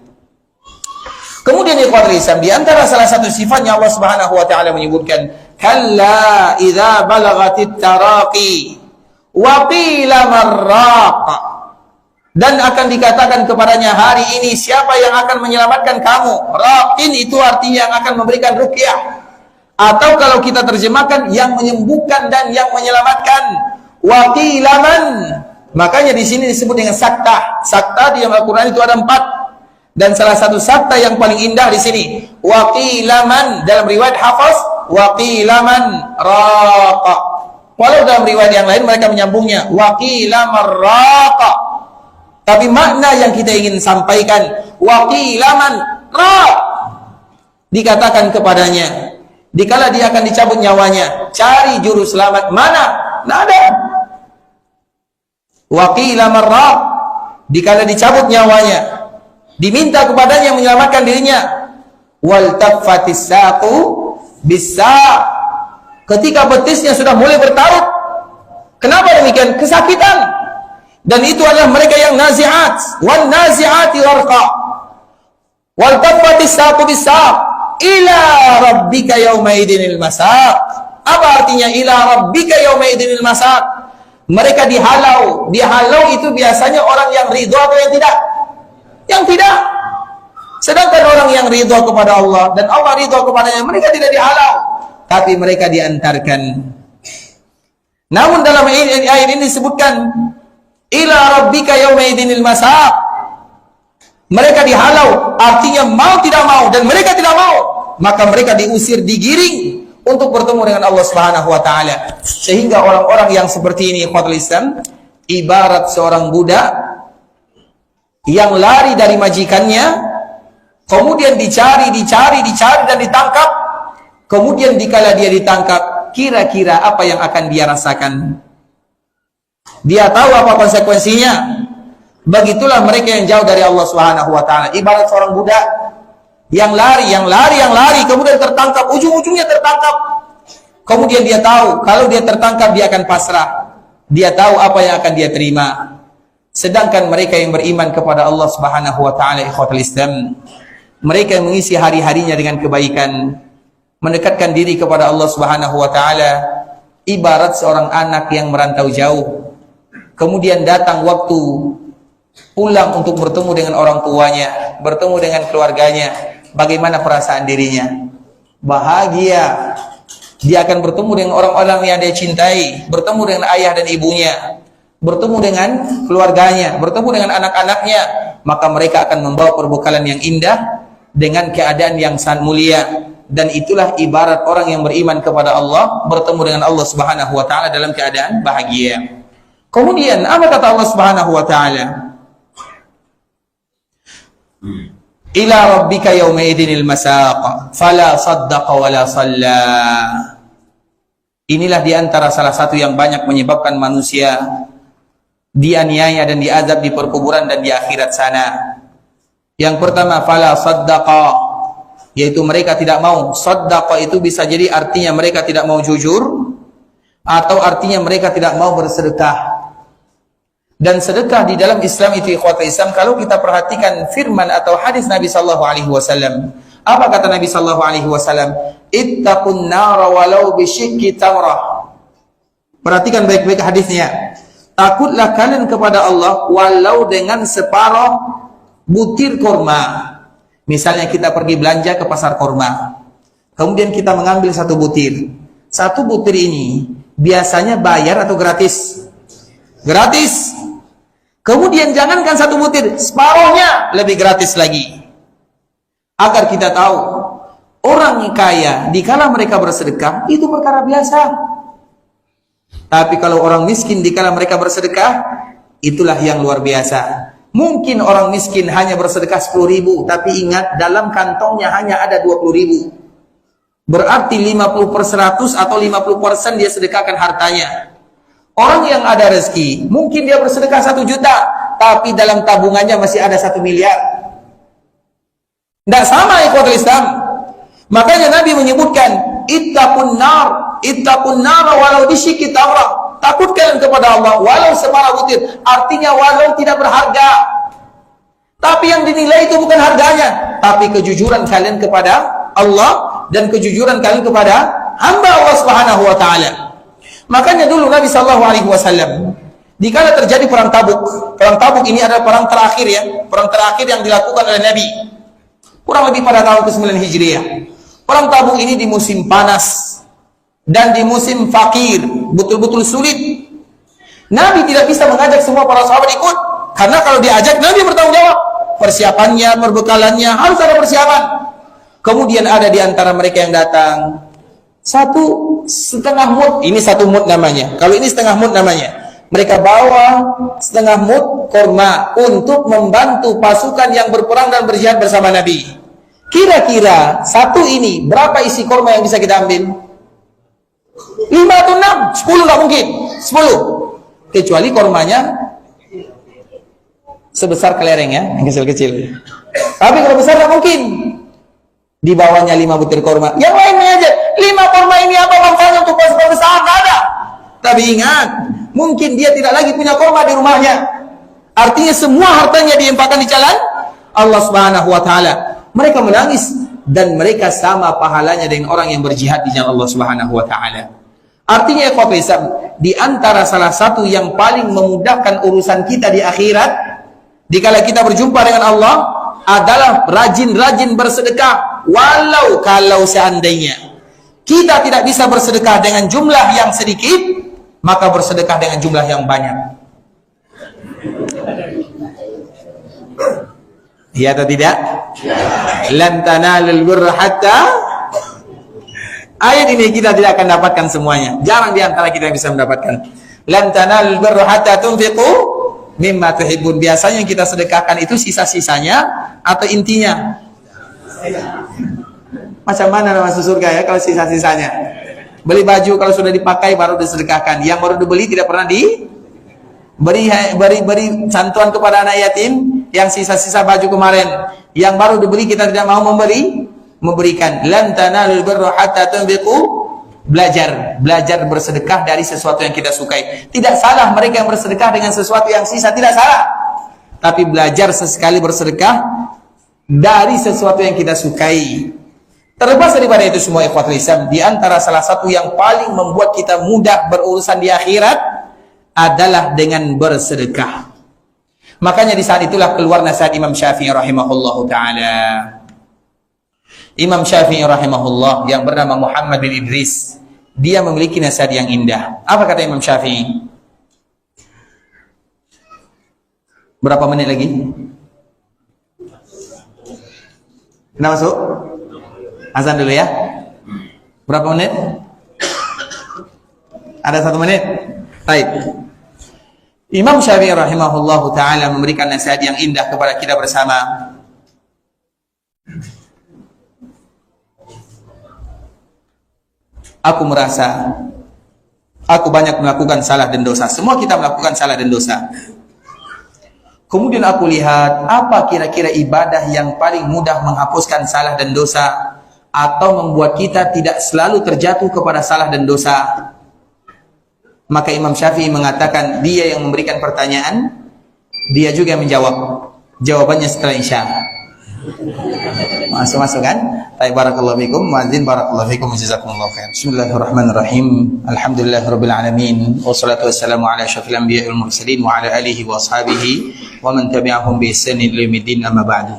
Kemudian ikhwatul Islam, di antara salah satu sifatnya Allah Subhanahu wa taala menyebutkan kalla idza balagatit taraqi wa qila marraq. Dan akan dikatakan kepadanya, hari ini siapa yang akan menyelamatkan kamu? Raqin itu artinya yang akan memberikan ruqyah. Atau kalau kita terjemahkan, yang menyembuhkan dan yang menyelamatkan. Wa qila man. Makanya di sini disebut dengan sakta. Sakta di dalam Al-Qur'an itu ada 4. Dan salah satu sakta yang paling indah di sini, wa qila man, dalam riwayat Hafs, wa qila man raqa. Walau dalam riwayat yang lain mereka menyambungnya wa qila marraqa. Tapi makna yang kita ingin sampaikan, waqilaman ra, dikatakan kepadanya, dikala dia akan dicabut nyawanya, cari juru selamat mana? Tidak ada. Waqilaman ra, dikala dicabut nyawanya, diminta kepadanya yang menyelamatkan dirinya. Wal taffatis saqu bis-saq, ketika betisnya sudah mulai bertaut. Kenapa demikian? Kesakitan. Dan itu adalah mereka yang nazi'at, wan nazi'ati gharqa, wal taffatis saqu bis-saq, ila rabbika yauma idinil masaq. Apa artinya ila rabbika yauma idinil masaq? Mereka dihalau. Dihalau itu biasanya orang yang ridho atau yang tidak? Yang tidak. Sedangkan orang yang ridho kepada Allah dan Allah ridho kepadanya, mereka tidak dihalau, tapi mereka diantarkan. Namun dalam ayat ini disebutkan ila rabbika yauma idinil masaq. Mereka dihalau, artinya mau tidak mau, dan mereka tidak mau, maka mereka diusir, digiring untuk bertemu dengan Allah Subhanahu wa taala. Sehingga orang-orang yang seperti ini ikhwatul Islam ibarat seorang budak yang lari dari majikannya, kemudian dicari dan ditangkap. Kemudian dikala dia ditangkap, kira-kira apa yang akan dia rasakan? Dia tahu apa konsekuensinya. Begitulah mereka yang jauh dari Allah Subhanahu wa taala. Ibarat seorang budak yang lari, kemudian tertangkap, ujung-ujungnya tertangkap. Kemudian dia tahu kalau dia tertangkap dia akan pasrah. Dia tahu apa yang akan dia terima. Sedangkan mereka yang beriman kepada Allah Subhanahu wa taala, ikhwatul Islam, mereka yang mengisi hari-harinya dengan kebaikan, mendekatkan diri kepada Allah Subhanahu wa taala, ibarat seorang anak yang merantau jauh. Kemudian datang waktu pulang untuk bertemu dengan orang tuanya, bertemu dengan keluarganya. Bagaimana perasaan dirinya? Bahagia. Dia akan bertemu dengan orang-orang yang dia cintai, bertemu dengan ayah dan ibunya, bertemu dengan keluarganya, bertemu dengan anak-anaknya. Maka mereka akan membawa perbekalan yang indah dengan keadaan yang sangat mulia. Dan itulah ibarat orang yang beriman kepada Allah bertemu dengan Allah Subhanahu wa taala dalam keadaan bahagia. Kemudian apa kata Allah Subhanahu wa taala? Ila rabbika yawma idinil masaq fala saddaqa wala shalla. Inilah diantara salah satu yang banyak menyebabkan manusia dianiaya dan diazab di perkuburan dan di akhirat sana. Yang pertama, fala saddaqa, yaitu mereka tidak mau. Saddaqa itu bisa jadi artinya mereka tidak mau jujur, atau artinya mereka tidak mau bersedekah. Dan sedekah di dalam Islam itu ikhwatul Islam, kalau kita perhatikan firman atau hadis Nabi sallallahu alaihi wasallam, apa kata Nabi sallallahu alaihi wasallam? Ittaqun nara walau bisyikki tamrah. Perhatikan baik-baik hadisnya. Takutlah kalian kepada Allah walau dengan separuh butir korma. Misalnya kita pergi belanja ke pasar korma, kemudian kita mengambil satu butir. Satu butir ini biasanya bayar atau gratis? Gratis. Kemudian jangankan satu butir, separuhnya lebih gratis lagi. Agar kita tahu, orang kaya dikala mereka bersedekah itu perkara biasa. Tapi kalau orang miskin dikala mereka bersedekah, itulah yang luar biasa. Mungkin orang miskin hanya bersedekah 10.000, tapi ingat dalam kantongnya hanya ada 20.000. Berarti 50/100 atau 50% dia sedekahkan hartanya. Orang yang ada rezeki, mungkin dia bersedekah 1 juta, tapi dalam tabungannya masih ada 1 miliar. Tidak sama ikhwatul Islam. Makanya Nabi menyebutkan, ittaqun nar walau bisyikki tamrah. Takut kalian kepada Allah walau separuh butir. Artinya walau tidak berharga. Tapi yang dinilai itu bukan harganya, tapi kejujuran kalian kepada Allah dan kejujuran kalian kepada hamba Allah Subhanahu wa taala. Makanya dulu Nabi sallallahu alaihi wasallam dikala terjadi perang Tabuk. Perang Tabuk ini adalah perang terakhir ya, perang terakhir yang dilakukan oleh Nabi. Kurang lebih pada tahun ke-9 Hijriah. Perang Tabuk ini di musim panas dan di musim fakir, betul-betul sulit. Nabi tidak bisa mengajak semua para sahabat ikut, karena kalau diajak Nabi bertanggung jawab. Persiapannya, perbekalannya harus ada persiapan. Kemudian ada di antara mereka yang datang 1,5 mud, ini 1 mud namanya. Kalau ini setengah mud namanya. Mereka bawa setengah mud korma untuk membantu pasukan yang berperang dan berjihad bersama Nabi. Kira-kira satu ini berapa isi korma yang bisa kita ambil? 5 atau 6? 10 nggak mungkin. 10. Kecuali kormanya sebesar kelereng ya, yang kecil-kecil. Tapi kalau besar nggak mungkin. Di bawahnya 5 butir korma. Yang lainnya aja, 5 korma ini apa manfaatnya untuk pasukan besar? Nggak ada. Tapi ingat, mungkin dia tidak lagi punya korma di rumahnya. Artinya semua hartanya diinfakkan di jalan Allah Subhanahu wa taala. Mereka menangis dan mereka sama pahalanya dengan orang yang berjihad di jalan Allah Subhanahu wa taala. Artinya ikhwati Islam, di antara salah satu yang paling memudahkan urusan kita di akhirat dikala kita berjumpa dengan Allah adalah rajin-rajin bersedekah. Walau kalau seandainya kita tidak bisa bersedekah dengan jumlah yang sedikit, maka bersedekah dengan jumlah yang banyak. Ya atau tidak? Lan tanalul birra hatta. Ayat ini kita tidak akan dapatkan semuanya. Jarang di antara kita yang bisa mendapatkan. Lan tanalul birra hatta tunfiqu mimma tuhibbun. Biasanya yang kita sedekahkan itu sisa-sisanya atau intinya. Macam mana masuk surga ya kalau sisa-sisanya? Beli baju kalau sudah dipakai baru disedekahkan. Yang baru dibeli tidak pernah beri santuan kepada anak yatim yang sisa-sisa baju kemarin. Yang baru dibeli kita tidak mau memberikan. Lan tanalul birra hatta tunfiqu. Belajar bersedekah dari sesuatu yang kita sukai. Tidak salah mereka yang bersedekah dengan sesuatu yang sisa, tidak salah. Tapi belajar sesekali bersedekah dari sesuatu yang kita sukai. Terlepas daripada itu semua ikhwatul Islam, di antara salah satu yang paling membuat kita mudah berurusan di akhirat adalah dengan bersedekah. Makanya di saat itulah keluar nasihat Imam Syafi'i rahimahullahu taala. Imam Syafi'i rahimahullah yang bernama Muhammad bin Idris dia memiliki nasihat yang indah. Apa kata Imam Syafi'i? Berapa menit lagi? Kita masuk? Azan dulu ya. Berapa menit? Ada 1 menit? Baik. Imam Syafi'i rahimahullahu ta'ala memberikan nasihat yang indah kepada kita bersama. Aku merasa aku banyak melakukan salah dan dosa. Semua kita melakukan salah dan dosa. Kemudian aku lihat apa kira-kira ibadah yang paling mudah menghapuskan salah dan dosa atau membuat kita tidak selalu terjatuh kepada salah dan dosa. Maka Imam Syafi'i mengatakan dia yang memberikan pertanyaan, dia juga yang menjawab. Jawabannya setelah Isya. Masuk kan? Baik, barakallahu fikum, muadzin barakallahu fikum, jazakumullahu khair. Bismillahirrahmanirrahim. Alhamdulillahirabbil alamin. Wassalatu wassalamu ala asyrafil anbiya'i wal mursalin wa ala alihi wa ashabihi wa man tabi'ahum bi ihsanin ila yaumiddin, amma ba'du.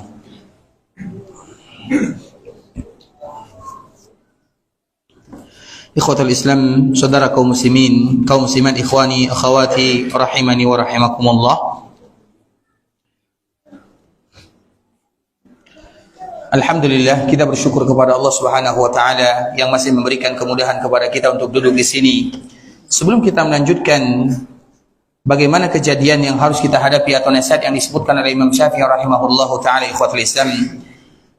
Ikhwatul Islam, saudara kaum muslimin, kaum muslimat, ikhwani, akhwati, rahimani wa rahimakumullah. Alhamdulillah, kita bersyukur kepada Allah Subhanahu wa taala yang masih memberikan kemudahan kepada kita untuk duduk di sini. Sebelum kita melanjutkan bagaimana kejadian yang harus kita hadapi atau nasihat yang disebutkan oleh Imam Syafi'i rahimahullahu taala, ikhwatul Islam,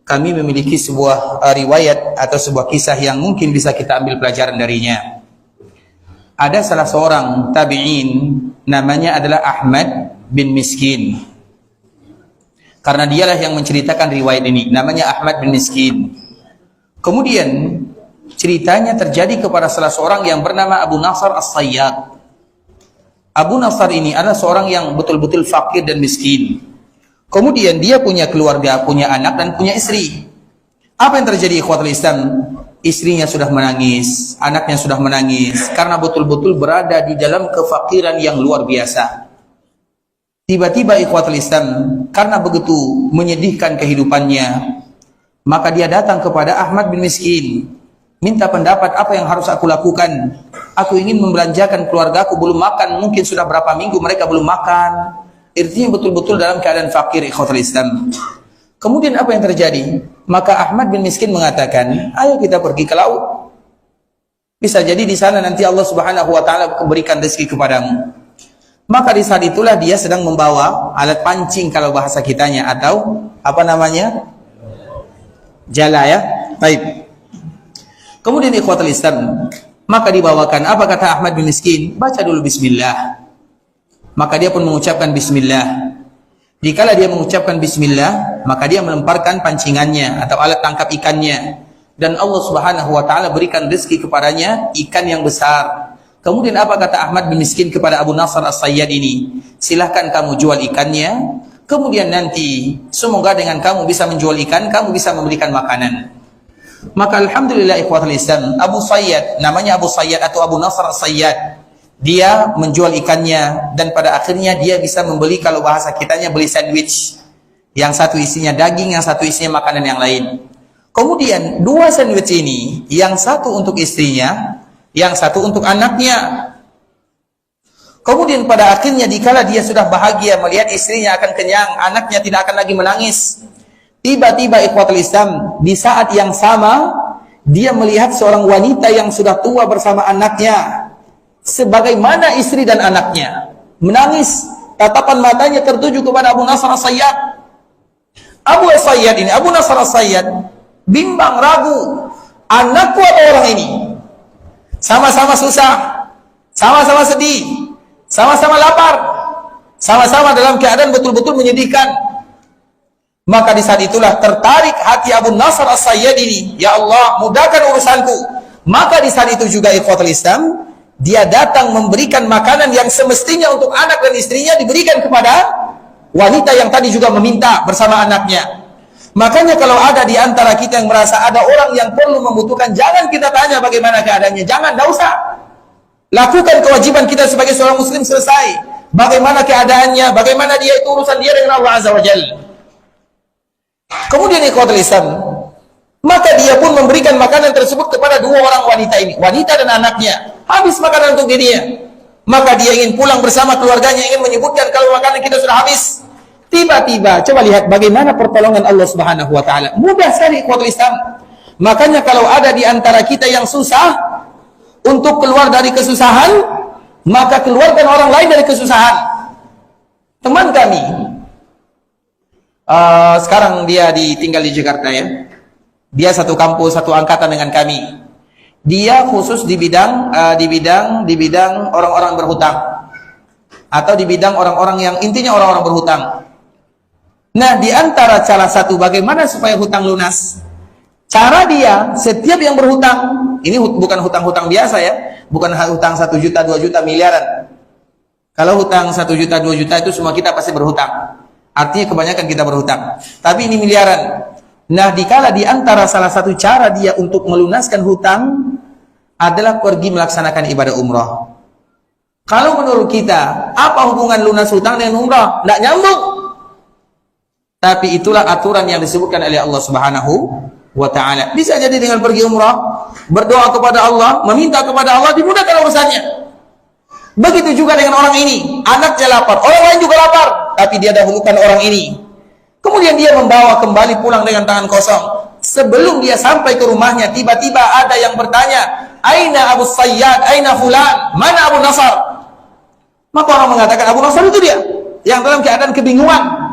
kami memiliki sebuah riwayat atau sebuah kisah yang mungkin bisa kita ambil pelajaran darinya. Ada salah seorang tabi'in, namanya adalah Ahmad bin Miskin. Karena dialah yang menceritakan riwayat ini, namanya Ahmad bin Miskin. Kemudian ceritanya terjadi kepada salah seorang yang bernama Abu Nasr As-Sayyad. Abu Nasr ini adalah seorang yang betul-betul fakir dan miskin. Kemudian dia punya keluarga, punya anak dan punya istri. Apa yang terjadi, ikhwatul Islam? Istrinya sudah menangis, anaknya sudah menangis karena betul-betul berada di dalam kefakiran yang luar biasa. Tiba-tiba, ikhwatul Islam, karena begitu menyedihkan kehidupannya, maka dia datang kepada Ahmad bin Miskin, minta pendapat apa yang harus aku lakukan. Aku ingin membelanjakan keluargaku, belum makan, mungkin sudah berapa minggu mereka belum makan. Artinya betul-betul dalam keadaan fakir, ikhwatul Islam. Kemudian apa yang terjadi? Maka Ahmad bin Miskin mengatakan, ayo kita pergi ke laut. Bisa jadi di sana nanti Allah Subhanahu wa taala memberikan rezeki kepadamu. Maka di saat itulah dia sedang membawa alat pancing kalau bahasa kitanya, atau apa namanya? Jala ya. Baik. Kemudian ikhwatul Islam, maka dibawakan, apa kata Ahmad bin Miskin? Baca dulu bismillah. Maka dia pun mengucapkan bismillah. Dikala dia mengucapkan bismillah, maka dia melemparkan pancingannya atau alat tangkap ikannya, dan Allah Subhanahu wa taala berikan rezeki kepadanya ikan yang besar. Kemudian apa kata Ahmad bin Miskin kepada Abu Nasr As-Sayyad ini? Silahkan kamu jual ikannya, kemudian nanti semoga dengan kamu bisa menjual ikan, kamu bisa memberikan makanan. Maka alhamdulillah, ikhwatul Islam, Abu Sayyad, namanya Abu Sayyad atau Abu Nasr As-Sayyad, dia menjual ikannya dan pada akhirnya dia bisa membeli, kalau bahasa kitanya beli sandwich. Yang satu isinya daging, yang satu isinya makanan yang lain. Kemudian dua sandwich ini, yang satu untuk istrinya, yang satu untuk anaknya. Kemudian pada akhirnya dikala dia sudah bahagia melihat istrinya akan kenyang, anaknya tidak akan lagi menangis, tiba-tiba ikhwatul Islam, di saat yang sama dia melihat seorang wanita yang sudah tua bersama anaknya, sebagaimana istri dan anaknya menangis, tatapan matanya tertuju kepada Abu Nasr As-Sayyad. Abu As-Sayyad ini, Abu Nasr As-Sayyad, bimbang, ragu, anakku atau orang ini? Sama-sama susah, sama-sama sedih, sama-sama lapar, sama-sama dalam keadaan betul-betul menyedihkan. Maka di saat itulah tertarik hati Abu Nasr As-Sayyad ini, ya Allah, mudahkan urusanku. Maka di saat itu juga, ikhwatul Islam, dia datang memberikan makanan yang semestinya untuk anak dan istrinya diberikan kepada wanita yang tadi juga meminta bersama anaknya. Makanya kalau ada di antara kita yang merasa ada orang yang perlu membutuhkan, jangan kita tanya bagaimana keadaannya, jangan, tidak usah. Lakukan kewajiban kita sebagai seorang muslim, selesai. Bagaimana keadaannya, bagaimana dia, itu urusan dia dengan Allah Azza wa Jalla. Kemudian ikhwatul Islam, Maka dia pun memberikan makanan tersebut kepada dua orang wanita ini, wanita dan anaknya. Habis makanan untuk dirinya. Maka dia ingin pulang bersama keluarganya, ingin menyebutkan kalau makanan kita sudah habis. Tiba-tiba, coba lihat bagaimana pertolongan Allah Subhanahu wa taala. Mudah sekali ikhwatul Islam. Makanya kalau ada di antara kita yang susah untuk keluar dari kesusahan, maka keluarkan orang lain dari kesusahan. Teman kami sekarang dia tinggal di Jakarta ya. Dia satu kampus, satu angkatan dengan kami. Dia khusus di bidang orang-orang berhutang, atau di bidang orang-orang yang intinya orang-orang berhutang. Nah, di antara salah satu bagaimana supaya hutang lunas, cara dia setiap yang berhutang, ini bukan hutang-hutang biasa ya, bukan hutang 1 juta, 2 juta, miliaran. Kalau hutang 1 juta, 2 juta itu semua kita pasti berhutang. Artinya kebanyakan kita berhutang. Tapi ini miliaran. Nah, dikala di antara salah satu cara dia untuk melunaskan hutang adalah pergi melaksanakan ibadah umrah. Kalau menurut kita, apa hubungan lunas hutang dengan umrah? Tidak nyambung. Tapi itulah aturan yang disebutkan oleh Allah Subhanahu wa ta'ala. Bisa jadi dengan pergi umrah, berdoa kepada Allah, meminta kepada Allah, dimudahkan urusannya. Begitu juga dengan orang ini, anaknya lapar, orang lain juga lapar, tapi dia dahulukan orang ini. Kemudian dia membawa kembali pulang dengan tangan kosong. Sebelum dia sampai ke rumahnya, tiba-tiba ada yang bertanya, Aina Abu Sayyad, Aina Fulan, mana Abu Nasar? Maka orang mengatakan Abu Nasar itu dia, yang dalam keadaan kebingungan.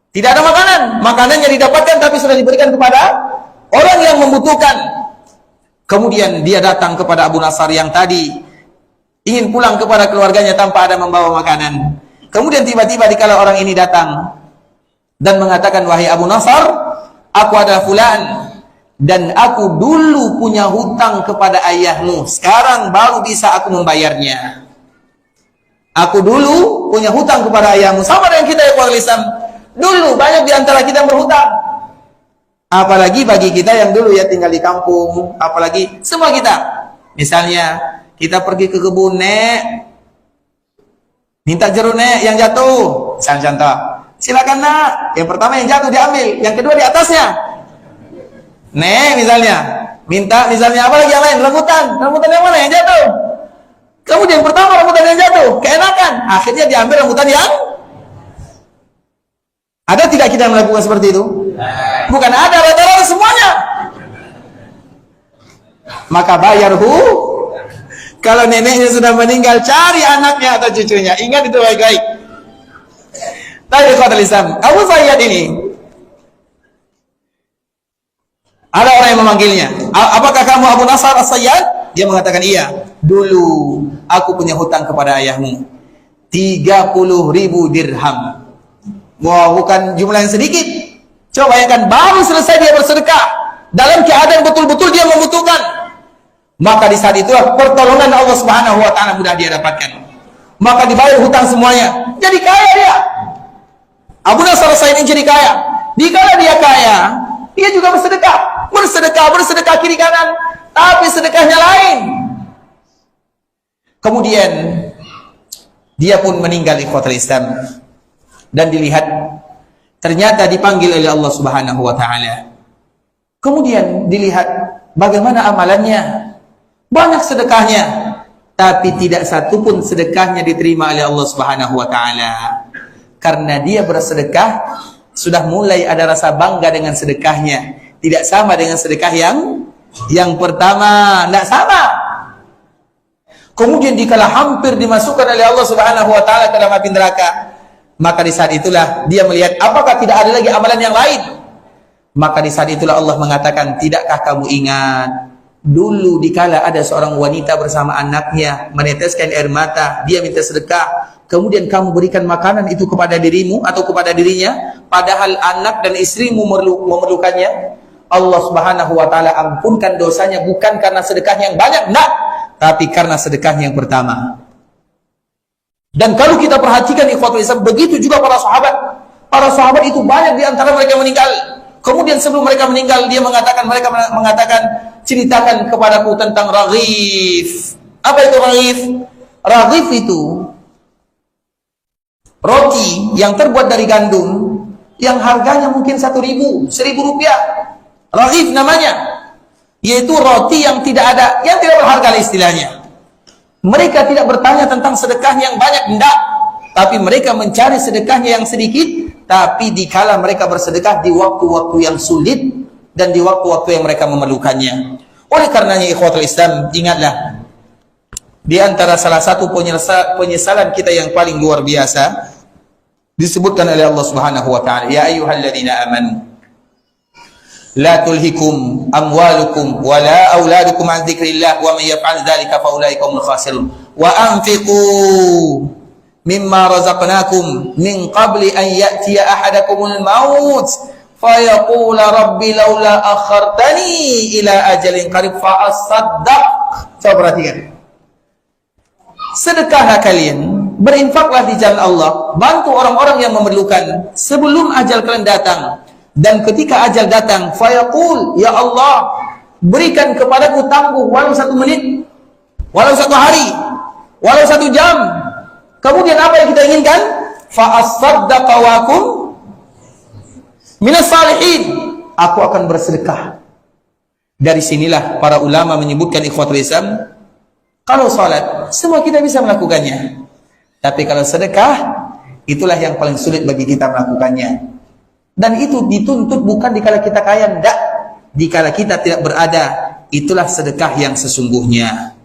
Tidak ada makanan, makanannya didapatkan tapi sudah diberikan kepada orang yang membutuhkan. Kemudian dia datang kepada Abu Nasar yang tadi ingin pulang kepada keluarganya tanpa ada membawa makanan. Kemudian tiba-tiba dikala orang ini datang dan mengatakan, wahai Abu Nasar, aku adalah fulan dan aku dulu punya hutang kepada ayahmu, sekarang baru bisa aku membayarnya. Aku dulu punya hutang kepada ayahmu. Sama dengan kita ya ikhwatul Islam. Dulu banyak di antara kita yang berhutang. Apalagi bagi kita yang dulu ya tinggal di kampung, apalagi semua kita. Misalnya kita pergi ke kebun, Nek, minta jeruk, Nek, yang jatuh. Contoh, silakan Nak, yang pertama yang jatuh diambil, yang kedua di atasnya. Nek, misalnya minta, misalnya apa lagi yang lain, rambutan yang mana yang jatuh? Kemudian pertama rambutan yang jatuh, keenakan, akhirnya diambil rambutan yang. Ada tidak kita melakukan seperti itu? Bukan ada, rata-rata semuanya. Maka bayarhu. Kalau neneknya sudah meninggal, cari anaknya atau cucunya. Ingat itu baik-baik. Tapi ikhwatul Islam, Abu Sayyad ini, ada orang yang memanggilnya. Apakah kamu Abu Nasar As-Sayyad? Dia mengatakan iya. Dulu aku punya hutang kepada ayahmu 30.000 dirham. Wah, bukan jumlah yang sedikit. Coba bayangkan, baru selesai dia bersedekah, dalam keadaan betul-betul dia membutuhkan. Maka di saat itulah pertolongan Allah Subhanahu wa ta'ala mudah dia dapatkan. Maka dibayar hutang semuanya. Jadi kaya dia. Abu Nasar As-Sayyid ini jadi kaya. Dikala dia kaya, dia juga bersedekah. Bersedekah kiri kanan, tapi sedekahnya lain. Kemudian dia pun meninggal ikhwatul Islam. Dan dilihat ternyata dipanggil oleh Allah Subhanahu wa ta'ala. Kemudian dilihat bagaimana amalannya, banyak sedekahnya, tapi tidak satu pun sedekahnya diterima oleh Allah Subhanahu wa ta'ala. Karena dia bersedekah sudah mulai ada rasa bangga dengan sedekahnya, tidak sama dengan sedekah yang pertama, tidak sama. Kemudian dikala hampir dimasukkan oleh Allah Subhanahu wa ta'ala ke dalam api neraka, maka di saat itulah dia melihat apakah tidak ada lagi amalan yang lain. Maka di saat itulah Allah mengatakan, tidakkah kamu ingat dulu dikala ada seorang wanita bersama anaknya meneteskan air mata, dia minta sedekah, kemudian kamu berikan makanan itu kepada dirimu atau kepada dirinya, padahal anak dan istrimu memerlukannya. Allah Subhanahu wa ta'ala ampunkan dosanya bukan karena sedekahnya yang banyak, enggak, tapi karena sedekahnya yang pertama. Dan kalau kita perhatikan ikhwatul Islam, begitu juga para sahabat. Para sahabat itu banyak di antara mereka meninggal. Kemudian sebelum mereka meninggal, mereka mengatakan, ceritakan kepadaku tentang raghif. Apa itu raghif? Raghif itu roti yang terbuat dari gandum, yang harganya mungkin 1.000 rupiah. Raghif namanya, yaitu roti yang tidak ada, yang tidak berharga istilahnya. Mereka tidak bertanya tentang sedekahnya yang banyak, enggak, tapi mereka mencari sedekahnya yang sedikit. Tapi dikala mereka bersedekah di waktu-waktu yang sulit dan di waktu-waktu yang mereka memerlukannya. Oleh karenanya ikhwatul Islam, ingatlah, di antara salah satu penyesalan kita yang paling luar biasa disebutkan oleh Allah Subhanahu wa taala, ya ayyuhalladzina amanu la tulhikum amwalukum wala auladukum an dzikrillah wa may yaf'al dzalika fa ulaika humul khasirun wa anfiqu mimma razaqnakum min qabli an ya'tiya ahadakumul maut fayaqula rabbi laula akhartani ila ajalin qarib fa asaddaq. Coba perhatikan. Sedekahlah kalian, berinfaklah di jalan Allah, bantu orang-orang yang memerlukan sebelum ajal kalian datang. Dan ketika ajal datang, fayaqul, ya Allah, berikan kepadaku tangguh walau 1 menit, walau 1 hari, walau 1 jam. Kemudian apa yang kita inginkan? Fa asaddaqa wa akum minas salihin. Aku akan bersedekah. Dari sinilah para ulama menyebutkan ikhwatul Islam, kalau salat semua kita bisa melakukannya, tapi kalau sedekah itulah yang paling sulit bagi kita melakukannya. Dan itu dituntut bukan dikala kita kaya, enggak, dikala kita tidak berada, itulah sedekah yang sesungguhnya.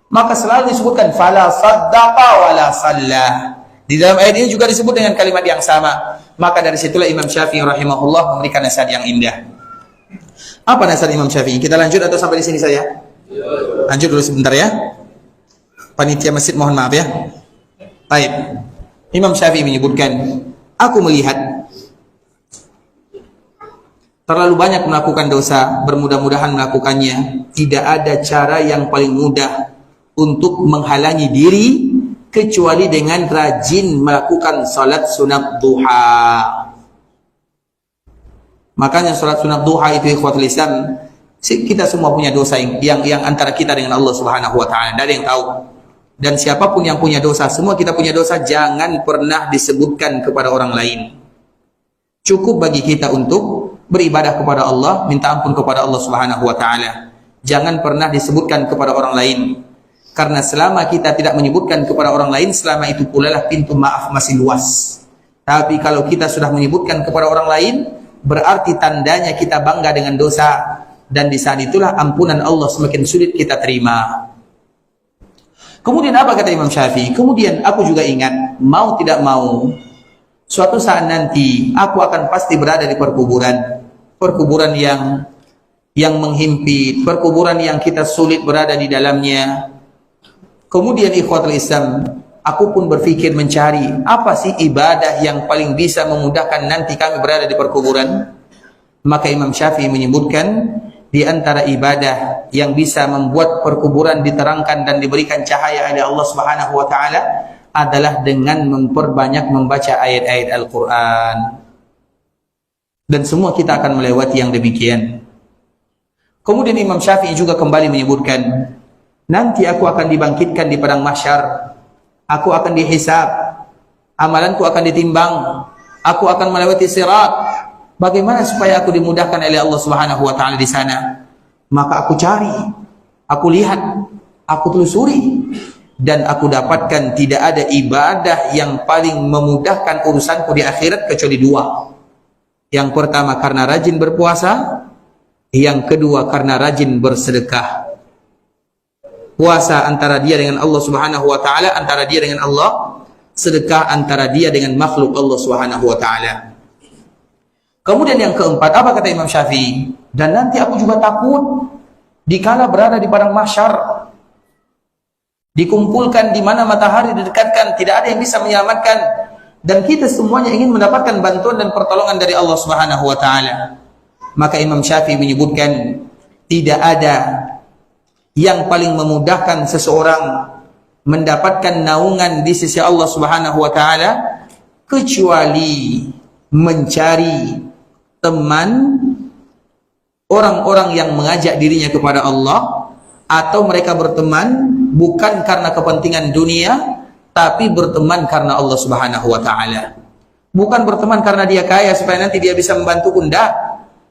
Maka selalu disebutkan fala saddaqa wala sallah. Di dalam ayat ini juga disebut dengan kalimat yang sama. Maka dari situlah Imam Syafi'i rahimahullah memberikan nasihat yang indah. Apa nasihat Imam Syafi'i? Kita lanjut atau sampai di sini saja? Lanjut dulu sebentar ya. Panitia masjid mohon maaf ya. Baik. Imam Syafi'i menyebutkan, aku melihat terlalu banyak melakukan dosa, bermudah-mudahan melakukannya. Tidak ada cara yang paling mudah untuk menghalangi diri kecuali dengan rajin melakukan salat sunat duha. Makanya salat sunat duha itu ikhwatul Islam, kita semua punya dosa yang antara kita dengan Allah Subhanahu wa taala, tidak ada yang tahu. Dan siapapun yang punya dosa, semua kita punya dosa, jangan pernah disebutkan kepada orang lain. Cukup bagi kita untuk beribadah kepada Allah, minta ampun kepada Allah Subhanahu wa taala. Jangan pernah disebutkan kepada orang lain. Karena selama kita tidak menyebutkan kepada orang lain, selama itu pula lah pintu maaf masih luas. Tapi kalau kita sudah menyebutkan kepada orang lain, berarti tandanya kita bangga dengan dosa, dan di saat itulah ampunan Allah semakin sulit kita terima. Kemudian apa kata Imam Syafi'i? Kemudian aku juga ingat, mau tidak mau, suatu saat nanti aku akan pasti berada di perkuburan yang menghimpit, perkuburan yang kita sulit berada di dalamnya. Kemudian ikhwatul Islam, aku pun berpikir mencari apa sih ibadah yang paling bisa memudahkan nanti kami berada di perkuburan. Maka Imam Syafi'i menyebutkan, di antara ibadah yang bisa membuat perkuburan diterangkan dan diberikan cahaya oleh Allah Subhanahu wa taala adalah dengan memperbanyak membaca ayat-ayat Al-Quran. Dan semua kita akan melewati yang demikian. Kemudian Imam Syafi'i juga kembali menyebutkan, nanti aku akan dibangkitkan di padang mahsyar, aku akan dihisab, amalanku akan ditimbang, aku akan melewati sirat. Bagaimana supaya aku dimudahkan oleh Allah Subhanahu wa taala di sana? Maka aku cari, aku lihat, aku telusuri, dan aku dapatkan tidak ada ibadah yang paling memudahkan urusanku di akhirat kecuali 2. Yang pertama karena rajin berpuasa, yang kedua karena rajin bersedekah. Puasa antara dia dengan Allah Subhanahu wa taala, antara dia dengan Allah, sedekah antara dia dengan makhluk Allah Subhanahu wa taala. Kemudian yang keempat, apa kata Imam Syafi'i? Dan nanti aku juga takut dikala berada di padang mahsyar, dikumpulkan di mana matahari didekatkan, tidak ada yang bisa menyelamatkan, dan kita semuanya ingin mendapatkan bantuan dan pertolongan dari Allah Subhanahu wa taala. Maka Imam Syafi'i menyebutkan, tidak ada yang paling memudahkan seseorang mendapatkan naungan di sisi Allah Subhanahu wa taala kecuali mencari teman, orang-orang yang mengajak dirinya kepada Allah, atau mereka berteman bukan karena kepentingan dunia, tapi berteman karena Allah Subhanahu wa taala. Bukan berteman karena dia kaya supaya nanti dia bisa membantuku, enggak.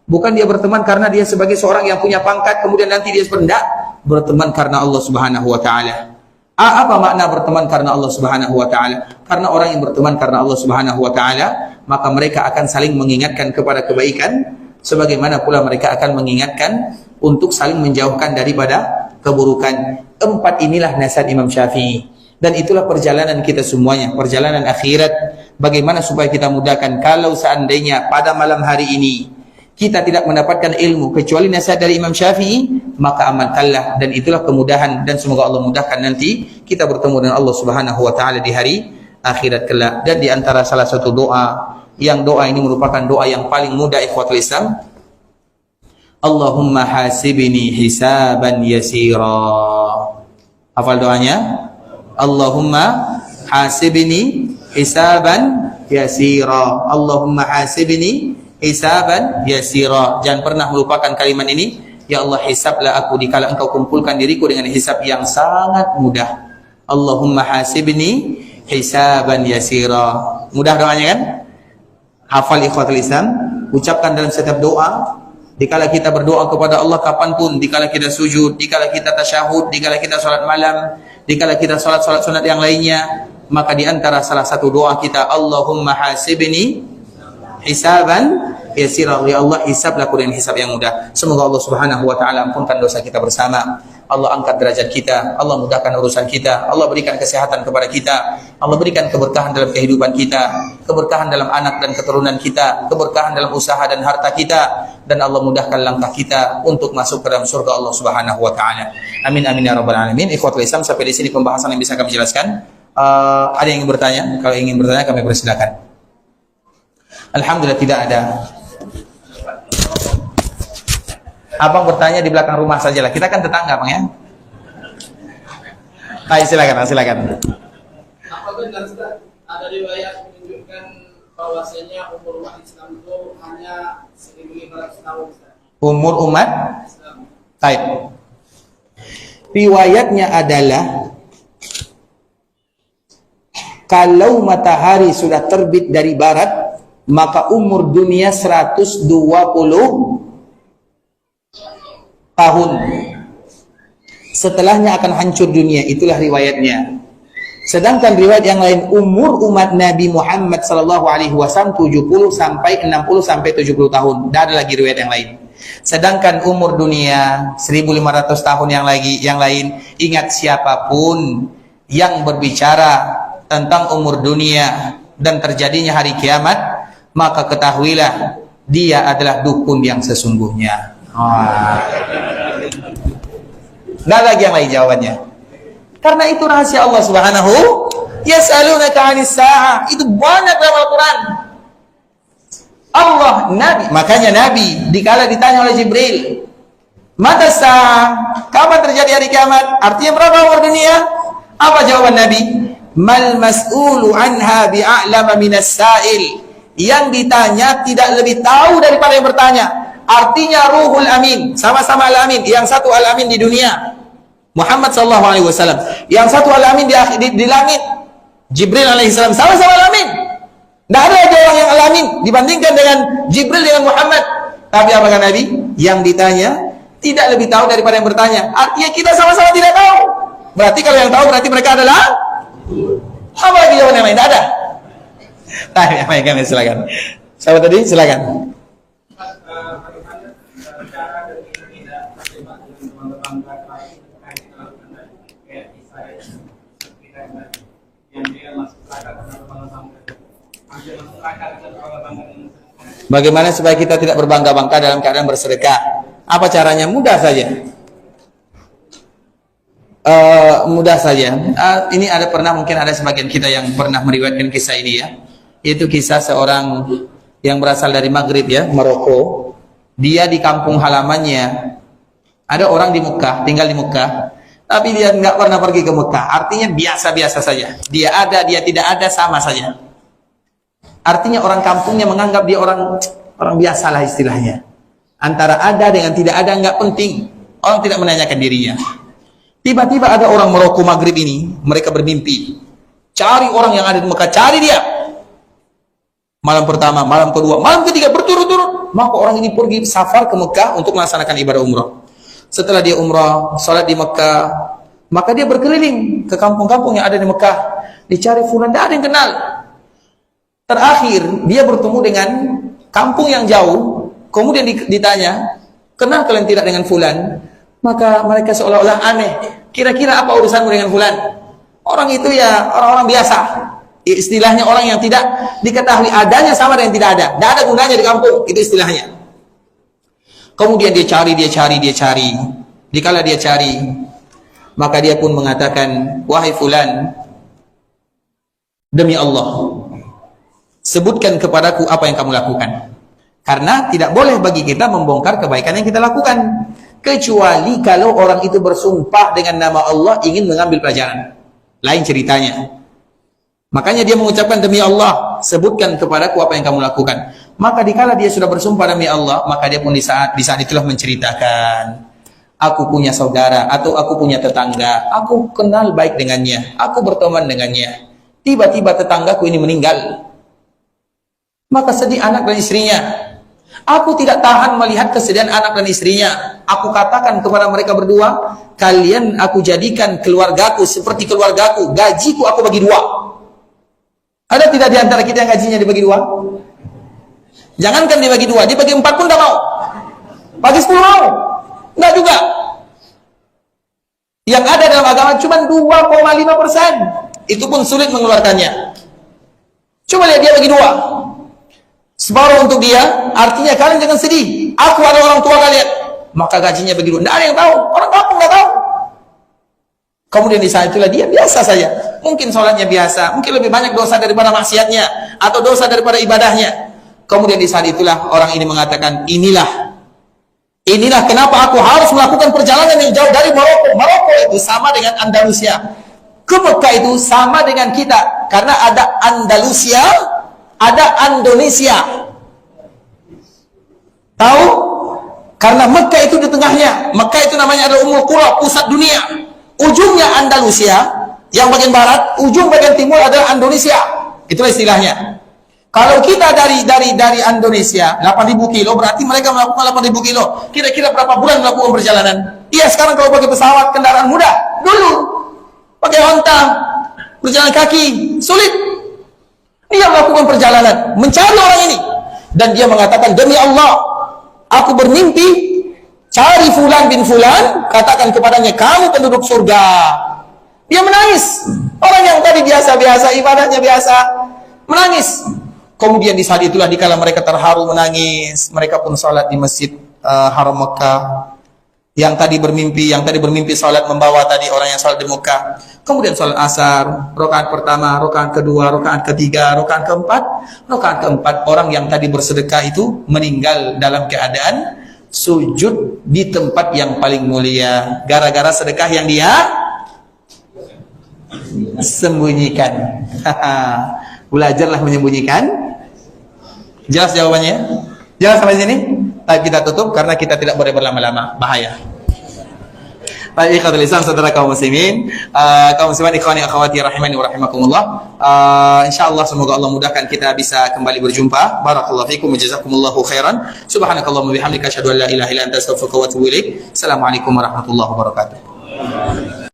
Bukan dia berteman karena dia sebagai seorang yang punya pangkat, kemudian nanti dia sependak. Berteman karena Allah Subhanahu wa Ta'ala. Apa makna berteman karena Allah Subhanahu wa Ta'ala? Karena orang yang berteman karena Allah Subhanahu wa Ta'ala, maka mereka akan saling mengingatkan kepada kebaikan, sebagaimana pula mereka akan mengingatkan untuk saling menjauhkan daripada keburukan. 4 inilah nasihat Imam Syafi'i. Dan itulah perjalanan kita semuanya, perjalanan akhirat. Bagaimana supaya kita mudahkan kalau seandainya pada malam hari ini kita tidak mendapatkan ilmu kecuali nasihat dari Imam Syafi'i, maka amalkanlah, dan itulah kemudahan, dan semoga Allah mudahkan nanti kita bertemu dengan Allah Subhanahu wa Ta'ala di hari akhirat kelak. Dan di antara salah satu doa, yang doa ini merupakan doa yang paling mudah ikhwatul Islam, Allahumma hasibni hisaban yasira. Hafal doanya? Allahumma hasibni hisaban yasira. Allahumma hasibni hisaban yasira. Jangan pernah melupakan kalimat ini. Ya Allah, hisablah aku dikala engkau kumpulkan diriku dengan hisab yang sangat mudah. Allahumma hasibni hisaban yasira. Mudah doanya kan? Hafal ikhwatul Islam, ucapkan dalam setiap doa. Dikala kita berdoa kepada Allah kapanpun, dikala kita sujud, dikala kita tasyahud, dikala kita salat malam, dikala kita salat sunat yang lainnya, maka di antara salah satu doa kita, Allahumma hasibni hisaban yasira. Ya Allah, hisablah aku dengan hisab yang mudah. Semoga Allah Subhanahu wa Ta'ala ampunkan dosa kita bersama. Allah angkat derajat kita, Allah mudahkan urusan kita, Allah berikan kesehatan kepada kita, Allah berikan keberkahan dalam kehidupan kita, keberkahan dalam anak dan keturunan kita, keberkahan dalam usaha dan harta kita, dan Allah mudahkan langkah kita untuk masuk ke dalam surga Allah Subhanahu wa Ta'ala. Amin amin ya rabbal alamin. Ikhwatul Islam, sampai di sini pembahasan yang bisa kami jelaskan. Ada yang ingin bertanya? Kalau ingin bertanya kami persilakan. Alhamdulillah tidak ada. Abang bertanya di belakang rumah sajalah. Kita kan tetangga, Bang, ya. Baik, silakan. Apa benar ada riwayat menunjukkan bahwasanya umur umat Islam itu hanya 1.500 tahun? Umur umat Islam. Baik. Riwayatnya adalah kalau matahari sudah terbit dari barat, maka umur dunia 120 tahun. Setelahnya akan hancur dunia. Itulah riwayatnya. Sedangkan riwayat yang lain, umur umat Nabi Muhammad SAW 70 sampai 60 sampai 70 tahun. Tidak ada lagi riwayat yang lain. Sedangkan umur dunia 1.500 tahun yang lain. Ingat, siapapun yang berbicara tentang umur dunia dan terjadinya hari kiamat, maka ketahuilah dia adalah dukun yang sesungguhnya. Nggak lagi yang lain jawabannya. Karena itu rahasia Allah Subhanahu. Yas'alunaka 'anis sa'ah. Itu banyak dalam Al-Quran. Allah, Nabi, makanya Nabi dikala ditanya oleh Jibril, mata sa'ah, kapan terjadi hari kiamat? Artinya berapa umur dunia? Apa jawaban Nabi? Mal mas'ulu anha bi'a'lama minas sa'il. Yang ditanya tidak lebih tahu daripada yang bertanya. Artinya Ruhul Amin, sama-sama Al-Amin. Yang satu Al-Amin di dunia, Muhammad SAW. Yang satu Al-Amin di langit, Jibril alaihissalam, sama-sama Al-Amin. Tidak ada lagi orang yang Al-Amin dibandingkan dengan Jibril dengan Muhammad. Tapi apakah Nabi? Yang ditanya tidak lebih tahu daripada yang bertanya. Artinya kita sama-sama tidak tahu. Berarti kalau yang tahu berarti mereka adalah apa lagi jawaban yang lain? Tidak ada. Baik, kami silakan. Sahabat tadi silakan. Bagaimana supaya kita tidak berbangga-bangga dalam keadaan bersedekah? Apa caranya? Mudah saja. Mudah saja. Ini mungkin ada sebagian kita yang pernah meriwayatkan kisah ini, ya. Itu kisah seorang yang berasal dari Maghrib, ya, Maroko. Dia di kampung halamannya ada orang di Mekah, tinggal di Mekah, tapi dia nggak pernah pergi ke Mekah. Artinya biasa-biasa saja. Dia ada, dia tidak ada, sama saja. Artinya orang kampungnya menganggap dia orang biasa lah istilahnya. Antara ada dengan tidak ada nggak penting. Orang tidak menanyakan dirinya. Tiba-tiba ada orang Maroko Maghrib ini, mereka bermimpi. Cari orang yang ada di Mekah, cari dia. Malam pertama, malam kedua, malam ketiga berturut-turut. Maka orang ini pergi safar ke Mekah untuk melaksanakan ibadah umrah. Setelah dia umrah, salat di Mekah, maka dia berkeliling ke kampung-kampung yang ada di Mekah, dicari fulan, tidak ada yang kenal. Terakhir dia bertemu dengan kampung yang jauh, kemudian ditanya, kenal kalian tidak dengan fulan? Maka mereka seolah-olah aneh, kira-kira apa urusanmu dengan fulan? Orang itu ya orang-orang biasa, istilahnya orang yang tidak diketahui adanya sama dengan tidak ada, tidak ada gunanya di kampung, itu istilahnya. Kemudian dia cari. Dikala dia cari, maka dia pun mengatakan, wahai fulan, demi Allah, sebutkan kepadaku apa yang kamu lakukan. Karena tidak boleh bagi kita membongkar kebaikan yang kita lakukan, kecuali kalau orang itu bersumpah dengan nama Allah ingin mengambil pelajaran. Lain ceritanya. Makanya dia mengucapkan, demi Allah, sebutkan kepadaku apa yang kamu lakukan. Maka dikala dia sudah bersumpah demi Allah, maka dia pun di saat itulah menceritakan, aku punya saudara atau aku punya tetangga, aku kenal baik dengannya, aku berteman dengannya. Tiba-tiba tetanggaku ini meninggal. Maka sedih anak dan istrinya. Aku tidak tahan melihat kesedihan anak dan istrinya. Aku katakan kepada mereka berdua, kalian aku jadikan keluargaku seperti keluargaku. Gajiku aku bagi dua. Ada tidak di antara kita yang gajinya dibagi dua? Jangankan dibagi dua, dibagi 4 pun tidak mau. Bagi 10 mau? Tidak juga. Yang ada dalam agama cuma 2,5%. Itu pun sulit mengeluarkannya. Coba lihat dia bagi dua. Separuh untuk dia, artinya kalian jangan sedih. Aku adalah orang tua kalian. Maka gajinya bagi dua. Tidak ada yang tahu. Orang kampung tidak tahu. Kemudian di saat itulah dia biasa saja. Mungkin sholatnya biasa. Mungkin lebih banyak dosa daripada maksiatnya. Atau dosa daripada ibadahnya. Kemudian di saat itulah orang ini mengatakan, inilah kenapa aku harus melakukan perjalanan yang jauh dari Maroko. Maroko itu sama dengan Andalusia. Ke Mekah itu sama dengan kita. Karena ada Andalusia, ada Indonesia. Tahu? Karena Mekah itu di tengahnya. Mekah itu namanya adalah Ummul Qura, pusat dunia. Ujungnya Andalusia, yang bagian barat, ujung bagian timur adalah Indonesia. Itulah istilahnya. Kalau kita dari Indonesia 8.000 kilo, berarti mereka melakukan 8.000 kilo. Kira-kira berapa bulan melakukan perjalanan? Iya, sekarang kalau pakai pesawat, kendaraan mudah. Dulu pakai onta, berjalan kaki, sulit. Dia melakukan perjalanan, mencari orang ini. Dan dia mengatakan, demi Allah, aku bermimpi, cari fulan bin fulan, katakan kepadanya, kamu penduduk surga. Dia menangis. Orang yang tadi biasa-biasa, ibadahnya biasa, menangis. Kemudian di saat itulah dikala mereka terharu menangis, mereka pun salat di Masjid Haram Mekah. Yang tadi bermimpi salat membawa tadi orang yang salat di Mekah. Kemudian salat asar, rakaat pertama, rakaat kedua, rakaat ketiga, rakaat keempat, orang yang tadi bersedekah itu meninggal dalam keadaan sujud di tempat yang paling mulia. Gara-gara sedekah yang dia sembunyikan. Belajarlah menyembunyikan. Jelas jawabannya? Jelas sampai sini? Tapi kita tutup karena kita tidak boleh berlama-lama, bahaya. Baik, ikhwatul Islam, saudara kaum muslimin, kaum muslimat, ikhwani akhwati rahimani wa rahimakumullah. Insyaallah semoga Allah mudahkan kita bisa kembali berjumpa. Barakallahu fikum wa jazakumullahu khairan. Subhanakallahumma bihamdika asyhadu an la ilaha illa anta astaghfiruka wa atubu ilaik. Assalamualaikum warahmatullahi wabarakatuh.